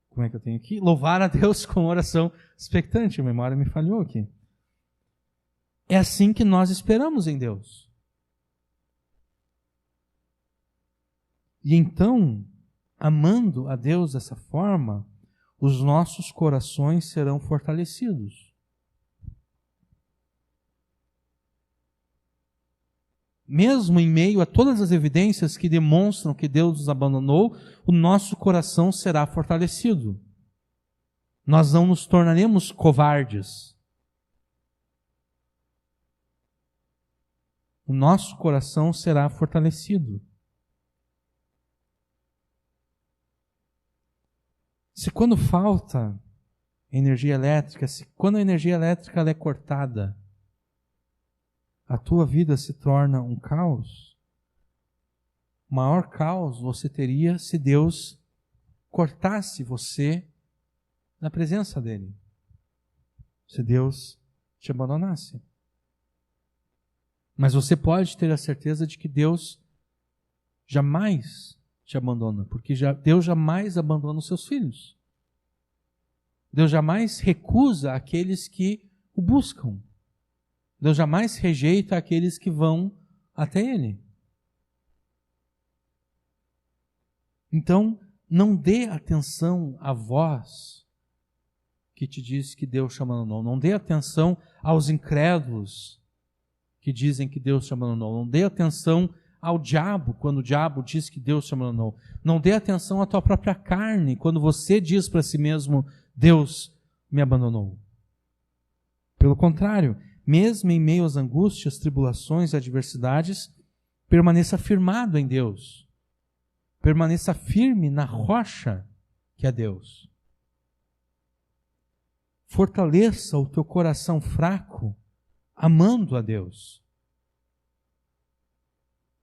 [SPEAKER 1] como é que eu tenho aqui? Louvar a Deus com oração expectante. A memória me falhou aqui. É assim que nós esperamos em Deus. E então, amando a Deus dessa forma, os nossos corações serão fortalecidos. Mesmo em meio a todas as evidências que demonstram que Deus nos abandonou, o nosso coração será fortalecido. Nós não nos tornaremos covardes. O nosso coração será fortalecido. Se quando falta energia elétrica, quando a energia elétrica ela é cortada, a tua vida se torna um caos, o maior caos você teria se Deus cortasse você na presença dEle. Se Deus te abandonasse. Mas você pode ter a certeza de que Deus jamais te abandona, porque Deus jamais abandona os seus filhos. Deus jamais recusa aqueles que o buscam. Deus jamais rejeita aqueles que vão até Ele. Então, não dê atenção à voz que te diz que Deus te abandonou. Não dê atenção aos incrédulos que dizem que Deus te abandonou. Não dê atenção ao diabo quando o diabo diz que Deus te abandonou. Não dê atenção à tua própria carne quando você diz para si mesmo, Deus me abandonou. Pelo contrário, mesmo em meio às angústias, tribulações e adversidades, permaneça firmado em Deus. Permaneça firme na rocha que é Deus. Fortaleça o teu coração fraco, amando a Deus.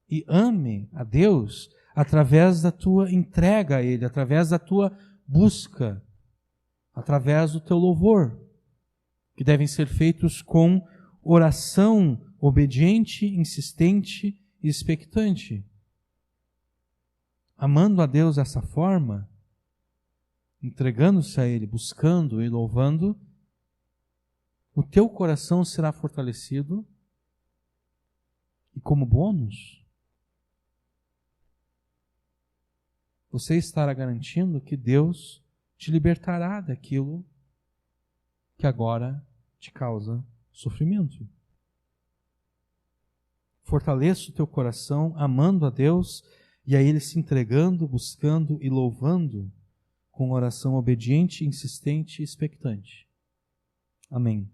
[SPEAKER 1] E ame a Deus através da tua entrega a Ele, através da tua busca, através do teu louvor, que devem ser feitos com oração obediente, insistente e expectante. Amando a Deus dessa forma, entregando-se a Ele, buscando e louvando, o teu coração será fortalecido e, como bônus, você estará garantindo que Deus te libertará daquilo que agora te causa sofrimento. Fortaleça o teu coração amando a Deus e a Ele se entregando, buscando e louvando com oração obediente, insistente e expectante. Amém.